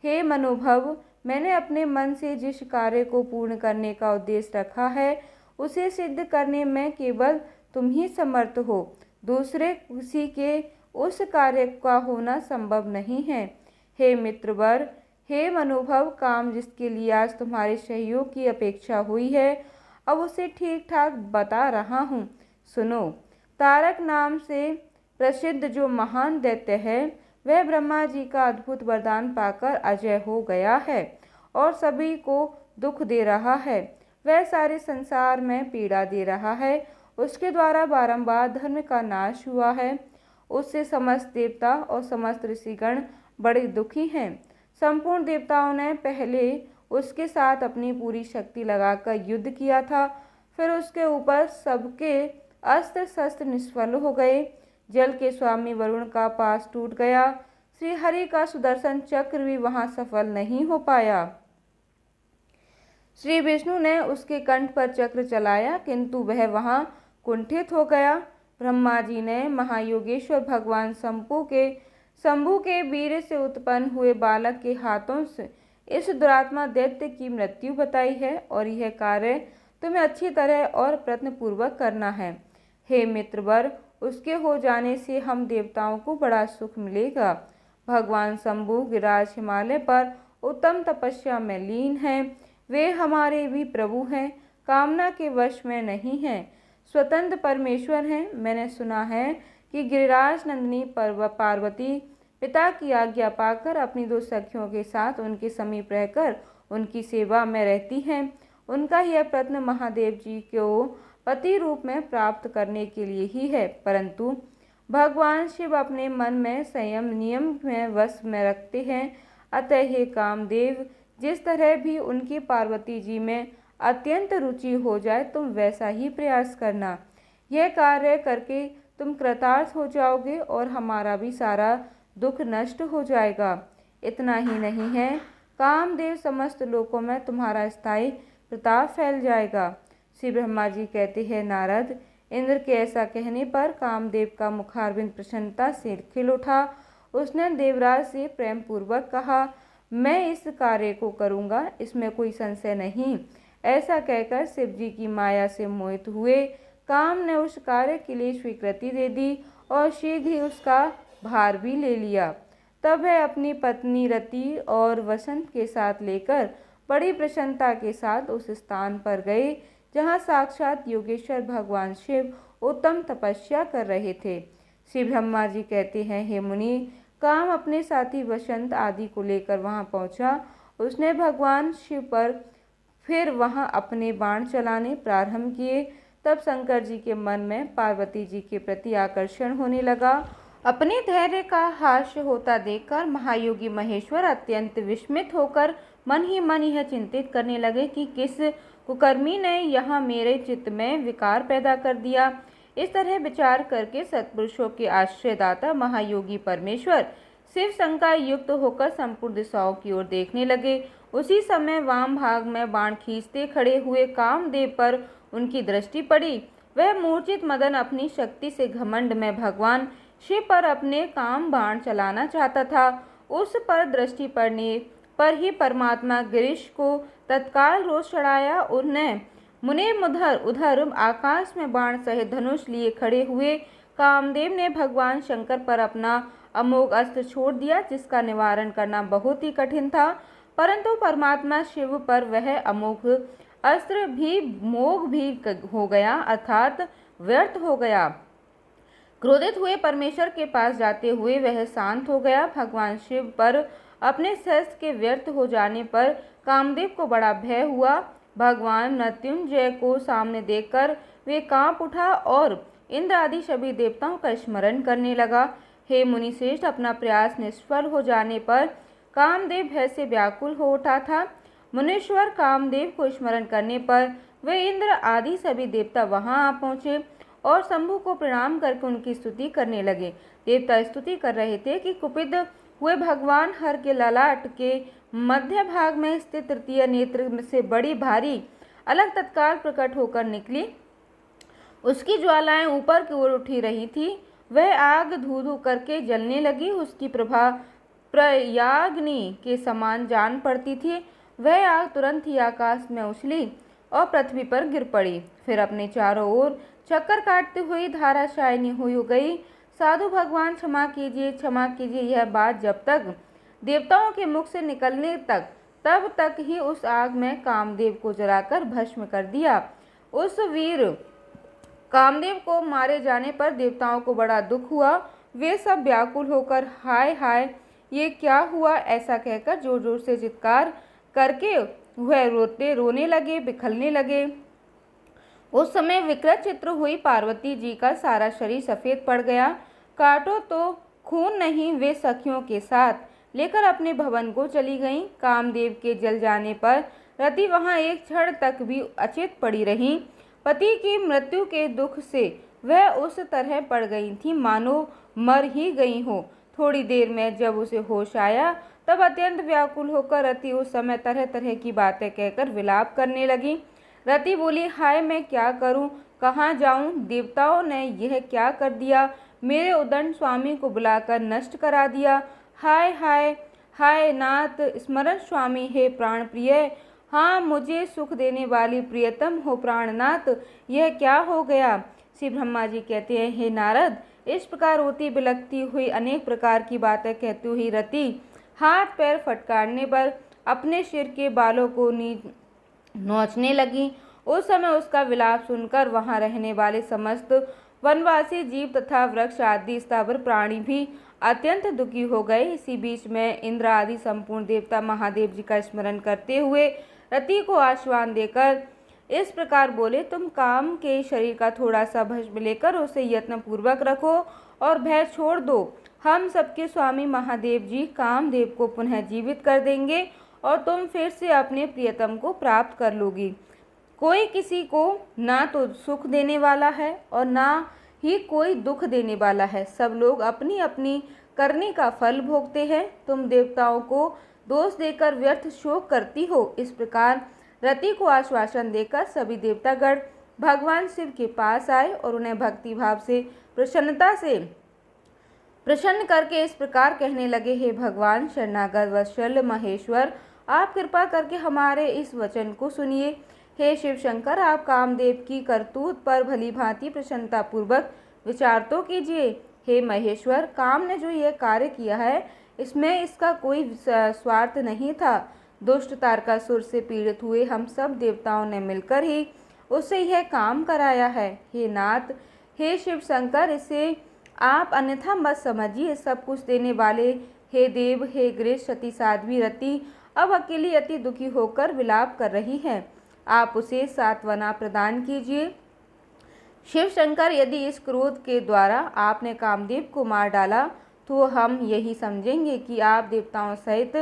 Speaker 1: हे मनोभव, मैंने अपने मन से जिस कार्य को पूर्ण करने का उद्देश्य रखा है उसे सिद्ध करने में केवल तुम ही समर्थ हो। दूसरे किसी के उस कार्य का होना संभव नहीं है। हे मित्रवर, हे मनोभव, काम जिसके लिए आज तुम्हारे सहयोग की अपेक्षा हुई है, अब उसे ठीक ठाक बता रहा हूँ, सुनो। तारक नाम से प्रसिद्ध जो महान दैत्य है, वह ब्रह्मा जी का अद्भुत वरदान पाकर अजय हो गया है और सभी को दुख दे रहा है। वह सारे संसार में पीड़ा दे रहा है। उसके द्वारा बारंबार धर्म का नाश हुआ है। उससे समस्त देवता और समस्त ऋषिगण बड़े दुखी हैं। संपूर्ण देवताओं ने पहले उसके साथ अपनी पूरी शक्ति लगाकर युद्ध किया था, फिर उसके ऊपर सबके अस्त्र शस्त्र निष्फल हो गए। जल के स्वामी वरुण का पास टूट गया। श्री हरि का सुदर्शन चक्र भी वहां सफल नहीं हो पाया। श्री विष्णु ने उसके कंठ पर चक्र चलाया, किंतु वह वहां कुंठित हो गया। ब्रह्मा जी ने महायोगेश्वर भगवान शंभु के वीर से उत्पन्न हुए बालक के हाथों से इस दुरात्मा दैत्य की मृत्यु बताई है और यह कार्य तुम्हें अच्छी तरह और प्रयत्नपूर्वक करना है। हे मित्रवर, उसके हो जाने से हम देवताओं को बड़ा सुख मिलेगा। भगवान शंभु गिरिराज हिमालय पर उत्तम तपस्या में लीन हैं। वे हमारे भी प्रभु हैं, कामना के वश में नहीं हैं, स्वतंत्र परमेश्वर हैं। मैंने सुना है कि गिरिराज नंदिनी पार्वती पिता की आज्ञा पाकर अपनी 2 सखियों के साथ उनके समीप रहकर उनकी सेवा में रहती हैं। उनका यह प्रयत्न महादेव जी को पति रूप में प्राप्त करने के लिए ही है, परंतु भगवान शिव अपने मन में संयम नियम में वश में रखते हैं। अतः हे कामदेव, जिस तरह भी उनकी पार्वती जी में अत्यंत रुचि हो जाए, तुम वैसा ही प्रयास करना। यह कार्य करके तुम कृतार्थ हो जाओगे और हमारा भी सारा दुख नष्ट हो जाएगा। इतना ही नहीं है, कामदेव, समस्त लोकों में तुम्हारा स्थायी प्रताप फैल जाएगा। श्री ब्रह्मा जी कहते हैं, नारद, इंद्र के ऐसा कहने पर कामदेव का मुखारविंद प्रसन्नता से खिल उठा। उसने देवराज से प्रेम पूर्वक कहा, मैं इस कार्य को करूँगा, इसमें कोई संशय नहीं। ऐसा कहकर शिव जी की माया से मोहित हुए काम ने उस कार्य के लिए स्वीकृति दे दी और शीघ्र ही उसका भार भी ले लिया। तब वह अपनी पत्नी रति और वसंत के साथ लेकर बड़ी प्रसन्नता के साथ उस स्थान पर गए जहाँ साक्षात योगेश्वर भगवान शिव उत्तम तपस्या कर रहे थे। श्री ब्रह्मा जी कहते हैं, हे मुनि, काम अपने साथी वसंत आदि को लेकर वहां पहुंचा। उसने भगवान शिव पर फिर वहां अपने बाण चलाने प्रारंभ किए। तब शंकर जी के मन में पार्वती जी के प्रति आकर्षण होने लगा। अपने धैर्य का हास्य होता देखकर महायोगी महेश्वर अत्यंत विस्मित होकर मन ही मन यह चिंतित करने लगे कि किस कुकर्मी ने यहाँ मेरे चित्त में विकार पैदा कर दिया। इस तरह विचार करके सत्पुरुषों के आश्रयदाता महायोगी परमेश्वर शिव शंका युक्त होकर संपूर्ण दिशाओं की ओर देखने लगे। उसी समय वाम भाग में बाण खींचते खड़े हुए कामदेव पर उनकी दृष्टि पड़ी। वह मूर्छित मदन अपनी शक्ति से घमंड में भगवान शिव पर अपने काम बाण चलाना चाहता था। उस पर दृष्टि पड़ने पर ही परमात्मा गिरीश को तत्काल रोष चढ़ाया। उन्हें मुने मुधर उधर आकाश में बाण सहित धनुष लिए खड़े हुए कामदेव ने भगवान शंकर पर अपना अमोघ अस्त्र छोड़ दिया, जिसका निवारण करना बहुत ही कठिन था। परंतु परमात्मा शिव पर वह अमोघ अस्त्र भी मोघ भी हो गया, अर्थात व्यर्थ हो गया। क्रोधित हुए परमेश्वर के पास जाते हुए वह शांत हो गया। भगवान शिव पर अपने शस्त्र के व्यर्थ हो जाने पर कामदेव को बड़ा भय हुआ। भगवान मृत्युंजय को सामने देखकर वे कांप उठा और इंद्र आदि सभी देवताओं का स्मरण करने लगा। हे मुनिश्रेष्ठ, अपना प्रयास निष्फल हो जाने पर कामदेव भय से व्याकुल हो उठा था। मुनीश्वर कामदेव को स्मरण करने पर वे इंद्र आदि सभी देवता वहां आ पहुंचे और शंभु को प्रणाम करके उनकी स्तुति करने लगे। देवता स्तुति कर रहे थे कि कुपित हुए भगवान हर के ललाट के मध्य भाग में स्थित तृतीय नेत्र से बड़ी भारी अलग तत्काल प्रकट होकर निकली। उसकी ज्वालाएं ऊपर की ओर उठी रही थी। वह आग धू धू करके जलने लगी। उसकी प्रभा प्रयाग्नि के समान जान पड़ती थी। वह आग तुरंत ही आकाश में उछली और पृथ्वी पर गिर पड़ी। फिर अपने चारों ओर चक्कर काटते हुए धाराशायिनी हो गई। साधु भगवान, क्षमा कीजिए, यह बात जब तक देवताओं के मुख से निकलने तक तब तक ही उस आग में कामदेव को जलाकर भस्म कर दिया। उस वीर कामदेव को मारे जाने पर देवताओं को बड़ा दुख हुआ। वे सब व्याकुल होकर हाय हाय ये क्या हुआ ऐसा कहकर जोर जोर से चित्कार करके वह रोने लगे, बिखरने लगे। उस समय विकृत चित्र हुई पार्वती जी का सारा शरीर सफेद पड़ गया। काटो तो खून नहीं, वे सखियों के साथ लेकर अपने भवन को चली गईं। कामदेव के जल जाने पर रति वहां एक क्षण तक भी अचेत पड़ी रही। पति की मृत्यु के दुख से वह उस तरह पड़ गई थी मानो मर ही गई हो। थोड़ी देर में जब उसे होश आया तब अत्यंत व्याकुल होकर रति उस समय तरह तरह की बातें कहकर विलाप करने लगी। रति बोली, हाय मैं क्या करूं, कहाँ जाऊं? देवताओं ने यह क्या कर दिया, मेरे उदंड स्वामी को बुलाकर नष्ट करा दिया। हाय हाय हाय नाथ, स्मरण स्वामी, हे प्राण प्रिय, हाँ मुझे सुख देने वाली प्रियतम हो प्राणनाथ, यह क्या हो गया? श्री ब्रह्मा जी कहते हैं, हे नारद, इस प्रकार रोती बिलखती हुई अनेक प्रकार की बातें कहती हुई रति हाथ पैर फटकारने पर अपने सिर के बालों को नोचने लगी। उस समय उसका विलाप सुनकर वहां रहने वाले समस्त वनवासी जीव तथा वृक्ष आदि स्थावर प्राणी भी अत्यंत दुखी हो गए। इसी बीच में इंद्र आदि संपूर्ण देवता महादेव जी का स्मरण करते हुए रति को आश्वासन देकर इस प्रकार बोले, तुम काम के शरीर का थोड़ा सा भस्म लेकर उसे यत्न पूर्वक रखो और भय छोड़ दो। हम सबके स्वामी महादेव जी कामदेव को पुनः जीवित कर देंगे और तुम फिर से अपने प्रियतम को प्राप्त कर लोगी। कोई किसी को ना तो सुख देने वाला है और ना ही कोई दुख देने वाला है। सब लोग अपनी अपनी करने का फल भोगते हैं। तुम देवताओं को दोष देकर व्यर्थ शोक करती हो। इस प्रकार रति को आश्वासन देकर सभी देवतागण भगवान शिव के पास आए और उन्हें भक्ति भाव से प्रसन्नता से प्रसन्न करके इस प्रकार कहने लगे, हे भगवान शरणागत वत्सल महेश्वर, आप कृपा करके हमारे इस वचन को सुनिए। हे शिव शंकर, आप कामदेव की करतूत पर भली भांति प्रसन्नता पूर्वक विचार तो कीजिए। हे महेश्वर, काम ने जो यह कार्य किया है इसमें इसका कोई स्वार्थ नहीं था। दुष्ट तारकासुर से पीड़ित हुए हम सब देवताओं ने मिलकर ही उससे यह काम कराया है। हे नाथ, हे शिव शंकर, इसे आप अन्यथा मत समझिए। सब कुछ देने वाले हे देव, हे गृह सती साध्वी रति अब अकेली अति दुखी होकर विलाप कर रही है। आप उसे सांत्वना प्रदान कीजिए। शिव शंकर, यदि इस क्रोध के द्वारा आपने कामदेव को मार डाला तो हम यही समझेंगे कि आप देवताओं सहित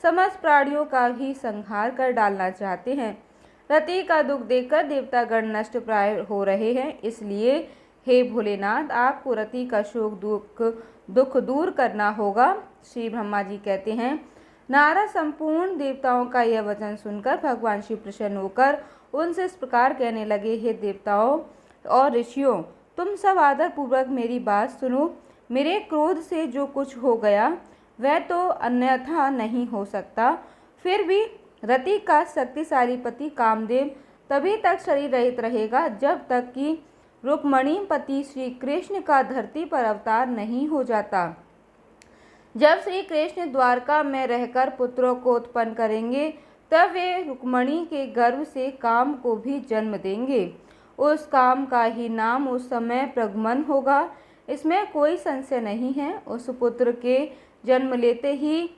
Speaker 1: समस्त प्राणियों का ही संहार कर डालना चाहते हैं। रति का दुख देखकर देवतागण नष्ट प्राय हो रहे हैं, इसलिए हे भोलेनाथ, आपको रति का शोक दुख दूर करना होगा। श्री ब्रह्मा जी कहते हैं, नारद संपूर्ण देवताओं का यह वचन सुनकर भगवान शिव प्रसन्न होकर उनसे इस प्रकार कहने लगे, हे देवताओं और ऋषियों, तुम सब आदर पूर्वक मेरी बात सुनो। मेरे क्रोध से जो कुछ हो गया वह तो अन्यथा नहीं हो सकता। फिर भी रति का शक्तिशाली पति कामदेव तभी तक शरीर रहित रहेगा जब तक कि रुक्मणी पति श्री कृष्ण का धरती पर अवतार नहीं हो जाता। जब श्री कृष्ण द्वारका में रहकर पुत्रों को उत्पन्न करेंगे तब वे रुक्मणी के गर्भ से काम को भी जन्म देंगे। उस काम का ही नाम उस समय प्रगमन होगा, इसमें कोई संशय नहीं है। उस पुत्र के जन्म लेते ही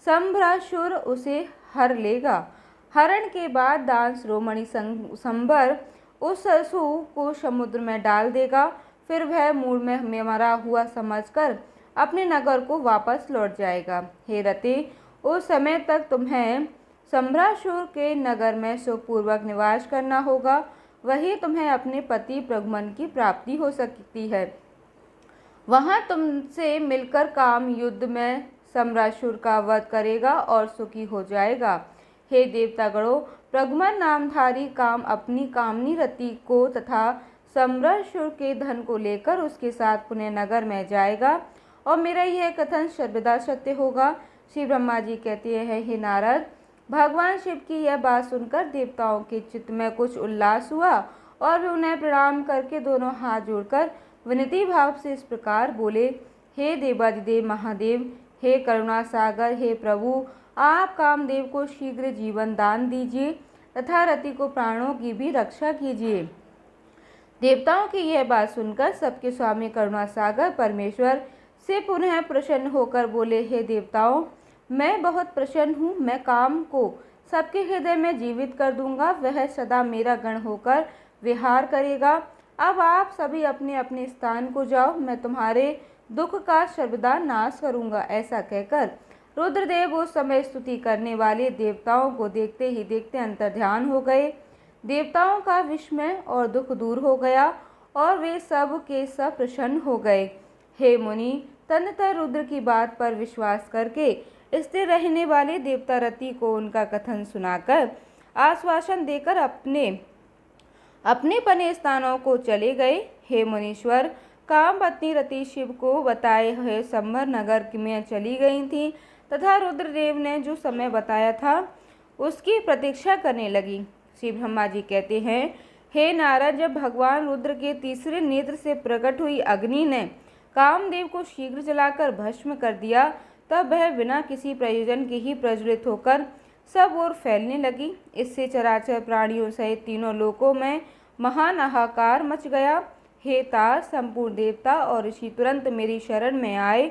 Speaker 1: संभ्रासुर उसे हर लेगा। हरण के बाद दान शिरोमणि संबर उस शिशु को समुद्र में डाल देगा। फिर वह मूल में मरा हुआ समझकर अपने नगर को वापस लौट जाएगा। हे रति, उस समय तक तुम्हें संभ्रासुर के नगर में सुखपूर्वक निवास करना होगा, वही तुम्हें अपने पति प्रगमन की प्राप्ति हो सकती है। वहाँ तुमसे मिलकर काम युद्ध में सम्रासुर का वध करेगा और सुखी हो जाएगा। हे देवतागणों, प्रगमन नामधारी काम अपनी कामनी रति को तथा सम्रासुर के धन को लेकर उसके साथ पुण्य नगर में जाएगा और मेरा यह कथन सर्वदा सत्य होगा। श्री ब्रह्मा जी कहते हैं, हे नारद, भगवान शिव की यह बात सुनकर देवताओं के चित्त में कुछ उल्लास हुआ और वे उन्हें प्रणाम करके दोनों हाथ जोड़कर विनती भाव से इस प्रकार बोले, हे देवादिदेव महादेव, हे करुणा सागर, हे प्रभु, आप कामदेव को शीघ्र जीवन दान दीजिए तथा रति को प्राणों की भी रक्षा कीजिए। देवताओं की यह बात सुनकर सबके स्वामी करुणा सागर परमेश्वर से पुनः प्रसन्न होकर बोले, हे देवताओं, मैं बहुत प्रसन्न हूँ। मैं काम को सबके हृदय में जीवित कर दूंगा, वह सदा मेरा गण होकर विहार करेगा। अब आप सभी अपने अपने स्थान को जाओ, मैं तुम्हारे दुख का सर्वदा नाश करूंगा। ऐसा कहकर रुद्रदेव उस समय स्तुति करने वाले देवताओं को देखते ही देखते अंतर्ध्यान हो गए। देवताओं का विस्मय और दुख दूर हो गया और वे सब के सब प्रसन्न हो गए। हे मुनि, तदनंतर रुद्र की बात पर विश्वास करके स्थिर रहने वाले देवता रति को उनका कथन सुनाकर आश्वासन देकर अपने अपने स्थानों को चले गए। हे मुनीश्वर, काम पत्नी रति शिव को बताए हुए संबर नगर में चली गई थी तथा रुद्रदेव ने जो समय बताया था उसकी प्रतीक्षा करने लगी। श्री ब्रह्मा जी कहते हैं, हे नारद, जब भगवान रुद्र के तीसरे नेत्र से प्रकट हुई अग्नि ने कामदेव को शीघ्र जलाकर भस्म कर दिया, तब वह बिना किसी प्रयोजन के ही प्रज्वलित होकर सब ओर फैलने लगी। इससे चराचर प्राणियों सहित तीनों लोकों में महान हाहाकार मच गया। हे तात, संपूर्ण देवता और ऋषि तुरंत मेरी शरण में आए।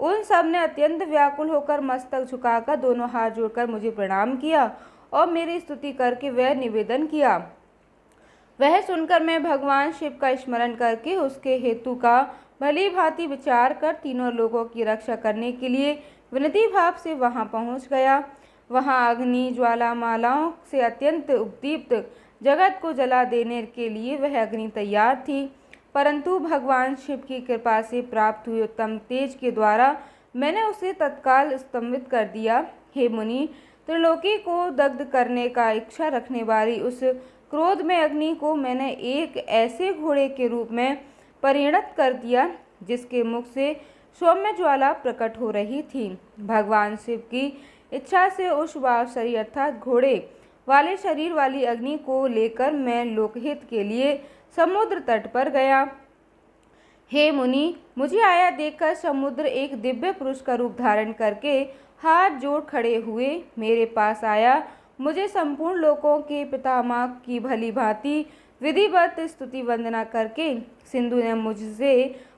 Speaker 1: उन सब ने अत्यंत व्याकुल होकर मस्तक झुकाकर दोनों हाथ जोड़कर मुझे प्रणाम किया और मेरी स्तुति करके वह निवेदन किया। वह सुनकर मैं भगवान शिव का स्मरण करके उसके हेतु का भली भांति विचार कर तीनों लोगों की रक्षा करने के लिए विनती भाव से वहां पहुंच गया। वहां अग्नि ज्वालामालाओं से अत्यंत उद्दीप्त जगत को जला देने के लिए वह अग्नि तैयार थी, परंतु भगवान शिव की कृपा से प्राप्त हुए उत्तम तेज के द्वारा मैंने उसे तत्काल स्तंभित कर दिया। हे मुनि, त्रिलोकी को दग्ध करने का इच्छा रखने वाली उस क्रोध में अग्नि को मैंने एक ऐसे घोड़े के रूप में परिणत कर दिया जिसके मुख से सौम्य ज्वाला प्रकट हो रही थी। भगवान शिव की इच्छा से उस वाव शरीर अर्थात घोड़े वाले शरीर वाली अग्नि को लेकर मैं लोकहित के लिए समुद्र तट पर गया। हे मुनि, मुझे आया देखकर समुद्र एक दिव्य पुरुष का रूप धारण करके हाथ जोड़ खड़े हुए मेरे पास आया। मुझे संपूर्ण लोकों के पितामह की भली भांति विधिवत स्तुति वंदना करके सिंधु ने मुझसे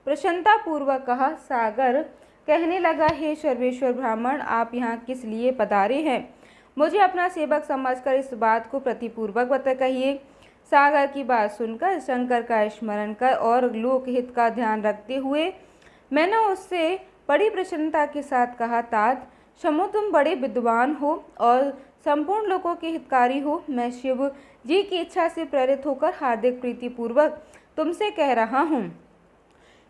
Speaker 1: प्रसन्नता पूर्वक कहा, सागर कहने लगा, हे सर्वेश्वर ब्राह्मण, आप यहाँ किस लिए पधारे हैं? मुझे अपना सेवक समझकर इस बात को प्रतिपूर्वक बता कहिए। सागर की बात सुनकर शंकर का स्मरण कर और लोकहित का ध्यान रखते हुए मैंने उससे बड़ी प्रसन्नता के साथ कहा, तात, समो तुम बड़े विद्वान हो और संपूर्ण लोगों के हितकारी हो। मैं शिव जी की इच्छा से प्रेरित होकर हार्दिक प्रीति पूर्वक तुमसे कह रहा हूँ।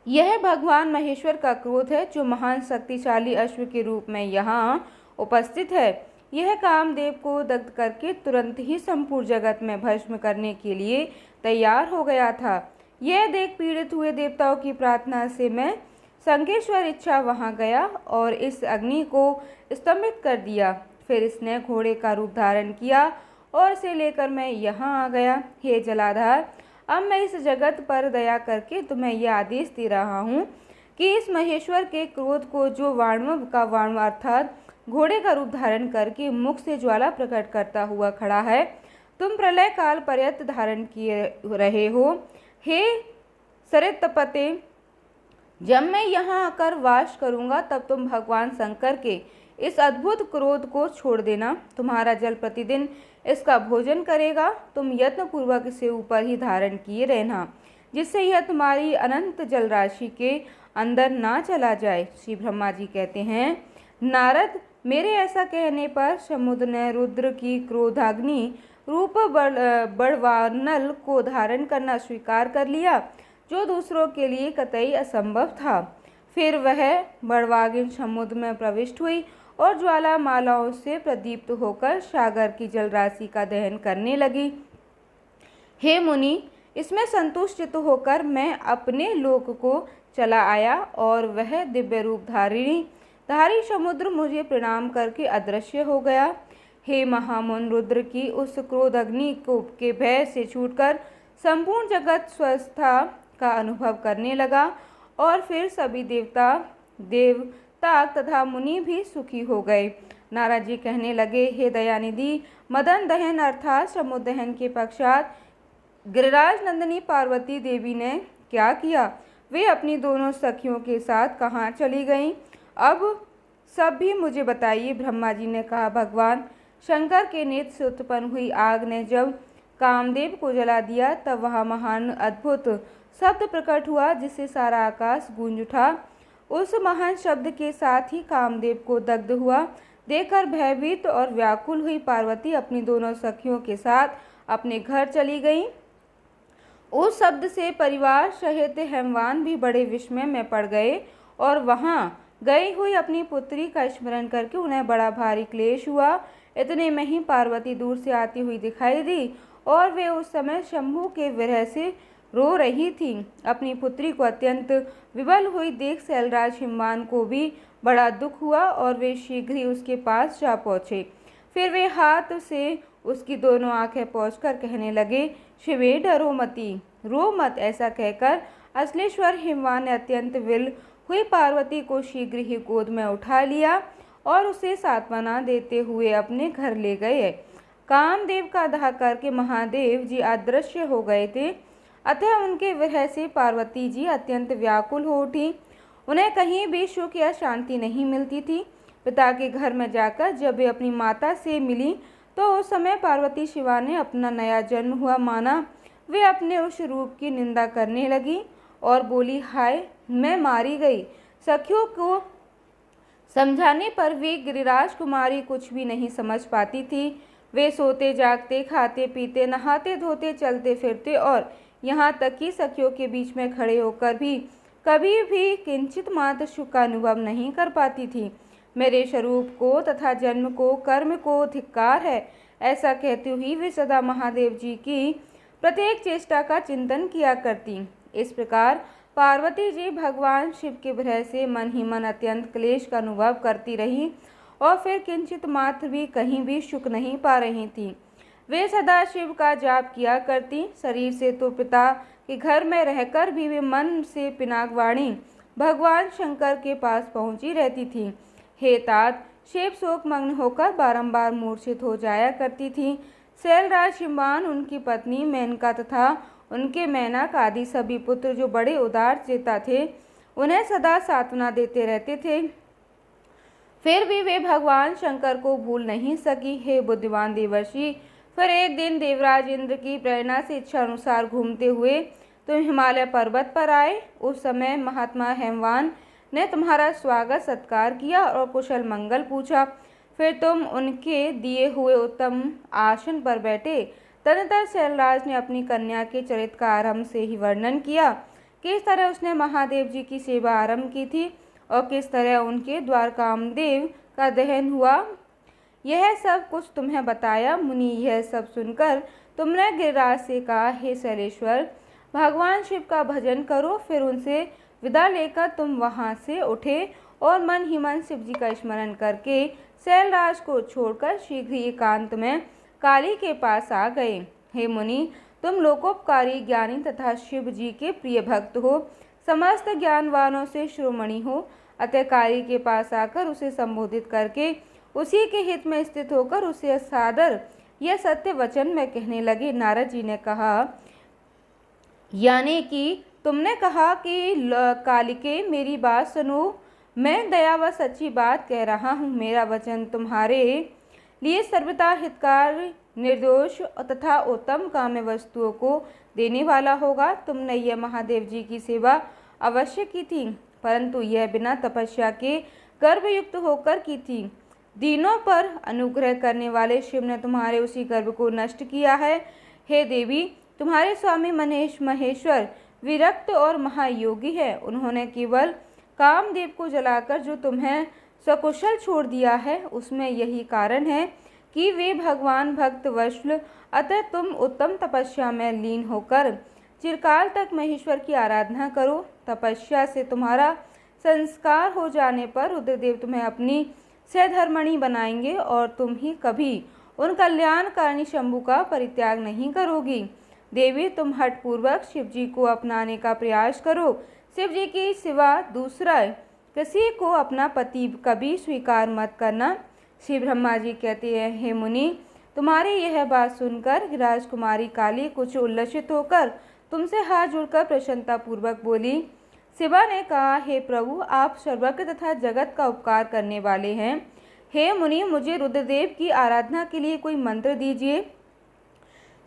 Speaker 1: यह भगवान महेश्वर का क्रोध है जो महान शक्तिशाली अश्व के रूप में यहाँ उपस्थित है। यह कामदेव को दग्ध करके तुरंत ही संपूर्ण जगत में भस्म करने के लिए तैयार हो गया था। यह देख पीड़ित हुए देवताओं की प्रार्थना से मैं संकेश्वर इच्छा वहां गया और इस अग्नि को स्तंभित कर दिया। फिर इसने घोड़े का रूप धारण किया और इसे लेकर मैं यहाँ आ गया। हे जलाधार, अब मैं इस जगत पर दया करके तुम्हें यह आदेश दे रहा हूँ कि इस महेश्वर के क्रोध को जो वाणव का वाणव अर्थात घोड़े का रूप धारण करके मुख से ज्वाला प्रकट करता हुआ खड़ा है, तुम प्रलय काल पर्यंत धारण किए रहे हो। हे सरितपते, जब मैं यहाँ आकर वास करूँगा तब तुम भगवान शंकर के इस अद्भुत क्रोध को छोड़ देना। तुम्हारा जल प्रतिदिन इसका भोजन करेगा। तुम यत्न पूर्वक इसे ऊपर ही धारण किए रहना, जिससे यह तुम्हारी अनंत जल राशि के अंदर ना चला जाए। श्री ब्रह्मा जी कहते हैं, नारद, मेरे ऐसा कहने पर समुद्र ने रुद्र की क्रोधाग्नि रूप बड़वानल को धारण करना स्वीकार कर लिया, जो दूसरों के लिए कतई असंभव था। फिर वह बड़वागिन समुद्र में प्रविष्ट हुई और ज्वालामालाओं से प्रदीप्त होकर सागर की जलराशि का दहन करने लगी। हे मुनि, इसमें संतुष्ट होकर मैं अपने लोक को चला आया और वह दिव्य रूप धारी समुद्र मुझे प्रणाम करके अदृश्य हो गया। हे महामुन, रुद्र की उस क्रोध अग्नि के भय से छूटकर संपूर्ण जगत स्वस्थता का अनुभव करने लगा और फिर सभी देवता तथा मुनि भी सुखी हो गए। नारद जी कहने लगे, हे दयानिधि, मदन दहन अर्थात समुद्र दहन के पश्चात गिरिराज नंदिनी पार्वती देवी ने क्या किया? वे अपनी दोनों सखियों के साथ कहाँ चली गईं? अब सब भी मुझे बताइए। ब्रह्मा जी ने कहा, भगवान शंकर के नेत्र से उत्पन्न हुई आग ने जब कामदेव को जला दिया तब वहाँ महान अद्भुत शब्द प्रकट हुआ जिससे सारा आकाश गूंज उठा। उस महान शब्द के साथ ही कामदेव को दग्ध हुआ देखकर भयभीत और व्याकुल हुई पार्वती अपनी दोनों सखियों के साथ अपने घर चली गईं। उस शब्द से परिवार सहित हेमवान भी बड़े विस्मय में पड़ गए और वहां गई हुई अपनी पुत्री का स्मरण करके उन्हें बड़ा भारी क्लेश हुआ। इतने में ही पार्वती दूर से आती हुई दिखाई दी और वे उस समय शंभु के विरह से रो रही थी। अपनी पुत्री को अत्यंत विवल हुई देख शैलराज हिमवान को भी बड़ा दुख हुआ और वे शीघ्र ही उसके पास जा पहुँचे। फिर वे हाथ से उसकी दोनों आंखें पोंछकर कहने लगे, शिवे डरो मती, रो मत। ऐसा कहकर अश्लेश्वर हिमवान ने अत्यंत विल हुई पार्वती को शीघ्र ही गोद में उठा लिया और उसे सांत्वना देते हुए अपने घर ले गए। कामदेव का दाह करके महादेव जी अदृश्य हो गए थे, अतः उनके विरह से पार्वती जी अत्यंत व्याकुल हो उठी। उन्हें कहीं भी सुख या शांति नहीं मिलती थी। पिता के घर में जाकर जब वे अपनी माता से मिली तो उस समय पार्वती शिवा ने अपना नया जन्म हुआ माना। वे अपने उस रूप की निंदा करने लगी और बोली, हाय मैं मारी गई। सखियों को समझाने पर भी गिरिराज कुमारी कुछ भी नहीं समझ पाती थी। वे सोते जागते, खाते पीते, नहाते धोते, चलते फिरते और यहाँ तक कि सखियों के बीच में खड़े होकर भी कभी भी किंचित मात्र सुख का अनुभव नहीं कर पाती थी। मेरे स्वरूप को तथा जन्म को, कर्म को धिक्कार है। ऐसा कहती हुई वे सदा महादेव जी की प्रत्येक चेष्टा का चिंतन किया करती। इस प्रकार पार्वती जी भगवान शिव के विरह से मन ही मन अत्यंत क्लेश का अनुभव करती रही और फिर किंचित मात्र भी कहीं भी सुख नहीं पा रही थी। वे सदा शिव का जाप किया करती। शरीर से तो पिता के घर में रहकर भी वे मन से पिनाकवाणी भगवान शंकर के पास पहुंची रहती थी। हे तात, शिव शोक मग्न होकर बारंबार मूर्छित हो जाया करती थी। शैलराज हिमवान, उनकी पत्नी मेनका तथा उनके मेनक आदि सभी पुत्र जो बड़े उदार चेता थे, उन्हें सदा सांत्वना देते रहते थे। फिर भी वे भगवान शंकर को भूल नहीं सकी। हे बुद्धिमान देवर्षि, फिर एक दिन देवराज इंद्र की प्रेरणा से इच्छा अनुसार घूमते हुए तुम हिमालय पर्वत पर आए। उस समय महात्मा हेमवान ने तुम्हारा स्वागत सत्कार किया और कुशल मंगल पूछा। फिर तुम उनके दिए हुए उत्तम आसन पर बैठे। तदनंतर शैलराज ने अपनी कन्या के चरित्र का आरंभ से ही वर्णन किया। किस तरह उसने महादेव जी की सेवा आरंभ की थी और किस तरह उनके द्वार कामदेव का दहन हुआ, यह सब कुछ तुम्हें बताया। मुनि, यह सब सुनकर तुमने गिरिराज से कहा, हे शैलेश्वर, भगवान शिव का भजन करो। फिर उनसे विदा लेकर तुम वहां से उठे और मन ही मन शिव जी का स्मरण करके शैलराज को छोड़कर शीघ्र ही एकांत में काली के पास आ गए। हे मुनि, तुम लोकोपकारी, ज्ञानी तथा शिव जी के प्रिय भक्त हो, समस्त ज्ञानवानों से शिरोमणि हो। अतः काली के पास आकर उसे संबोधित करके उसी के हित में स्थित होकर उसे सादर यह सत्य वचन में कहने लगे। नारद जी ने कहा, यानी कि तुमने कहा कि कालिके मेरी बात सुनो, मैं दया व सच्ची बात कह रहा हूँ। मेरा वचन तुम्हारे लिए सर्वथा हितकारी, निर्दोष तथा उत्तम काम्य वस्तुओं को देने वाला होगा। तुमने यह महादेव जी की सेवा अवश्य की थी, परंतु यह बिना तपस्या के गर्भयुक्त होकर की थी। दीनों पर अनुग्रह करने वाले शिव ने तुम्हारे उसी गर्भ को नष्ट किया है। हे देवी, तुम्हारे स्वामी महेश्वर विरक्त और महायोगी है। उन्होंने केवल कामदेव को जलाकर जो तुम्हें सकुशल छोड़ दिया है, उसमें यही कारण है कि वे भगवान भक्त वत्सल। अतः तुम उत्तम तपस्या में लीन होकर चिरकाल तक महेश्वर की आराधना करो। तपस्या से तुम्हारा संस्कार हो जाने पर रुद्रदेव तुम्हें अपनी सहधर्मणि बनाएंगे और तुम ही कभी उन कल्याणकारिणी शंभु का परित्याग नहीं करोगी। देवी, तुम हठपूर्वक शिव जी को अपनाने का प्रयास करो। शिव जी के सिवा दूसरा किसी को अपना पति कभी स्वीकार मत करना। श्री ब्रह्मा जी कहते हैं, हे मुनि, तुम्हारी यह बात सुनकर राजकुमारी काली कुछ उल्लसित होकर तुमसे हाथ जोड़कर प्रसन्नता पूर्वक बोली। शिवा ने कहा, हे प्रभु, आप सर्वज्ञ तथा जगत का उपकार करने वाले हैं। हे मुनि, मुझे रुद्रदेव की आराधना के लिए कोई मंत्र दीजिए।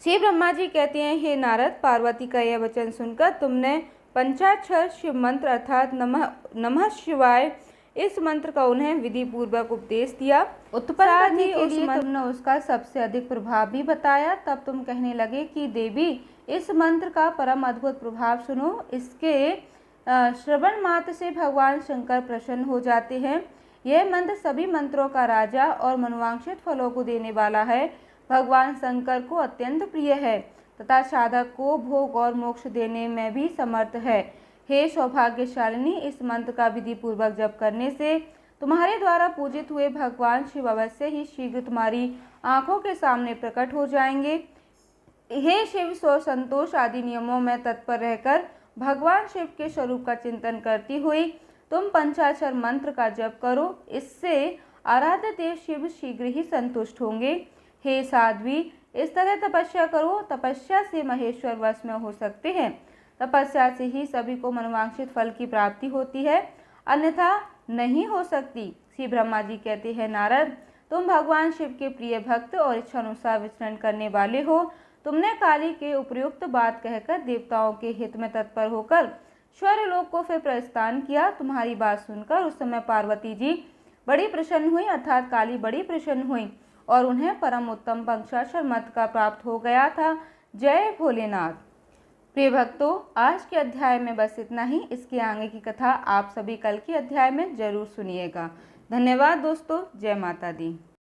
Speaker 1: श्री ब्रह्मा जी कहते हैं, हे नारद, पार्वती का यह वचन सुनकर तुमने पंचाक्षर शिव मंत्र अर्थात नमः शिवाय, इस मंत्र का उन्हें विधि पूर्वक उपदेश दिया। उत्पन्न करने के लिए तुमने उसका सबसे अधिक प्रभाव भी बताया। तब तुम कहने लगे कि देवी, इस मंत्र का परम अद्भुत प्रभाव सुनो। इसके श्रवण मात्र से भगवान शंकर प्रसन्न हो जाते हैं। यह मंत्र सभी मंत्रों का राजा और मनोवांछित फलों को देने वाला है। भगवान शंकर को अत्यंत प्रिय है तथा साधक को भोग और मोक्ष देने में भी समर्थ है। हे सौभाग्यशालिनी, इस मंत्र का विधि पूर्वक जप करने से तुम्हारे द्वारा पूजित हुए भगवान शिव अवश्य ही शीघ्र तुम्हारी आंखों के सामने प्रकट हो जाएंगे। हे शिव, सो संतोष आदि नियमों में तत्पर रहकर भगवान शिव के स्वरूप का चिंतन करती हुई तुम पंचाक्षर मंत्र का जप करो। इससे आराध्य देव शिव शीघ्र ही संतुष्ट होंगे। हे साध्वी, इस तरह तपस्या करो। तपस्या से महेश्वर वश में हो सकते हैं। तपस्या से ही सभी को मनोवांछित फल की प्राप्ति होती है, अन्यथा नहीं हो सकती। श्री ब्रह्मा जी कहते हैं, नारद, तुम भगवान शिव के प्रिय भक्त और इच्छानुसार विचरण करने वाले हो। तुमने काली के उपयुक्त बात कहकर देवताओं के हित में तत्पर होकर स्वर्गलोक को फिर प्रस्थान किया। तुम्हारी बात सुनकर उस समय पार्वती जी बड़ी प्रसन्न हुई, अर्थात काली बड़ी प्रसन्न हुई और उन्हें परम उत्तम पंचाक्षर मंत्र का प्राप्त हो गया था। जय भोलेनाथ। प्रिय भक्तों, आज के अध्याय में बस इतना ही। इसके आगे की कथा आप सभी कल के अध्याय में जरूर सुनिएगा। धन्यवाद दोस्तों। जय माता दी।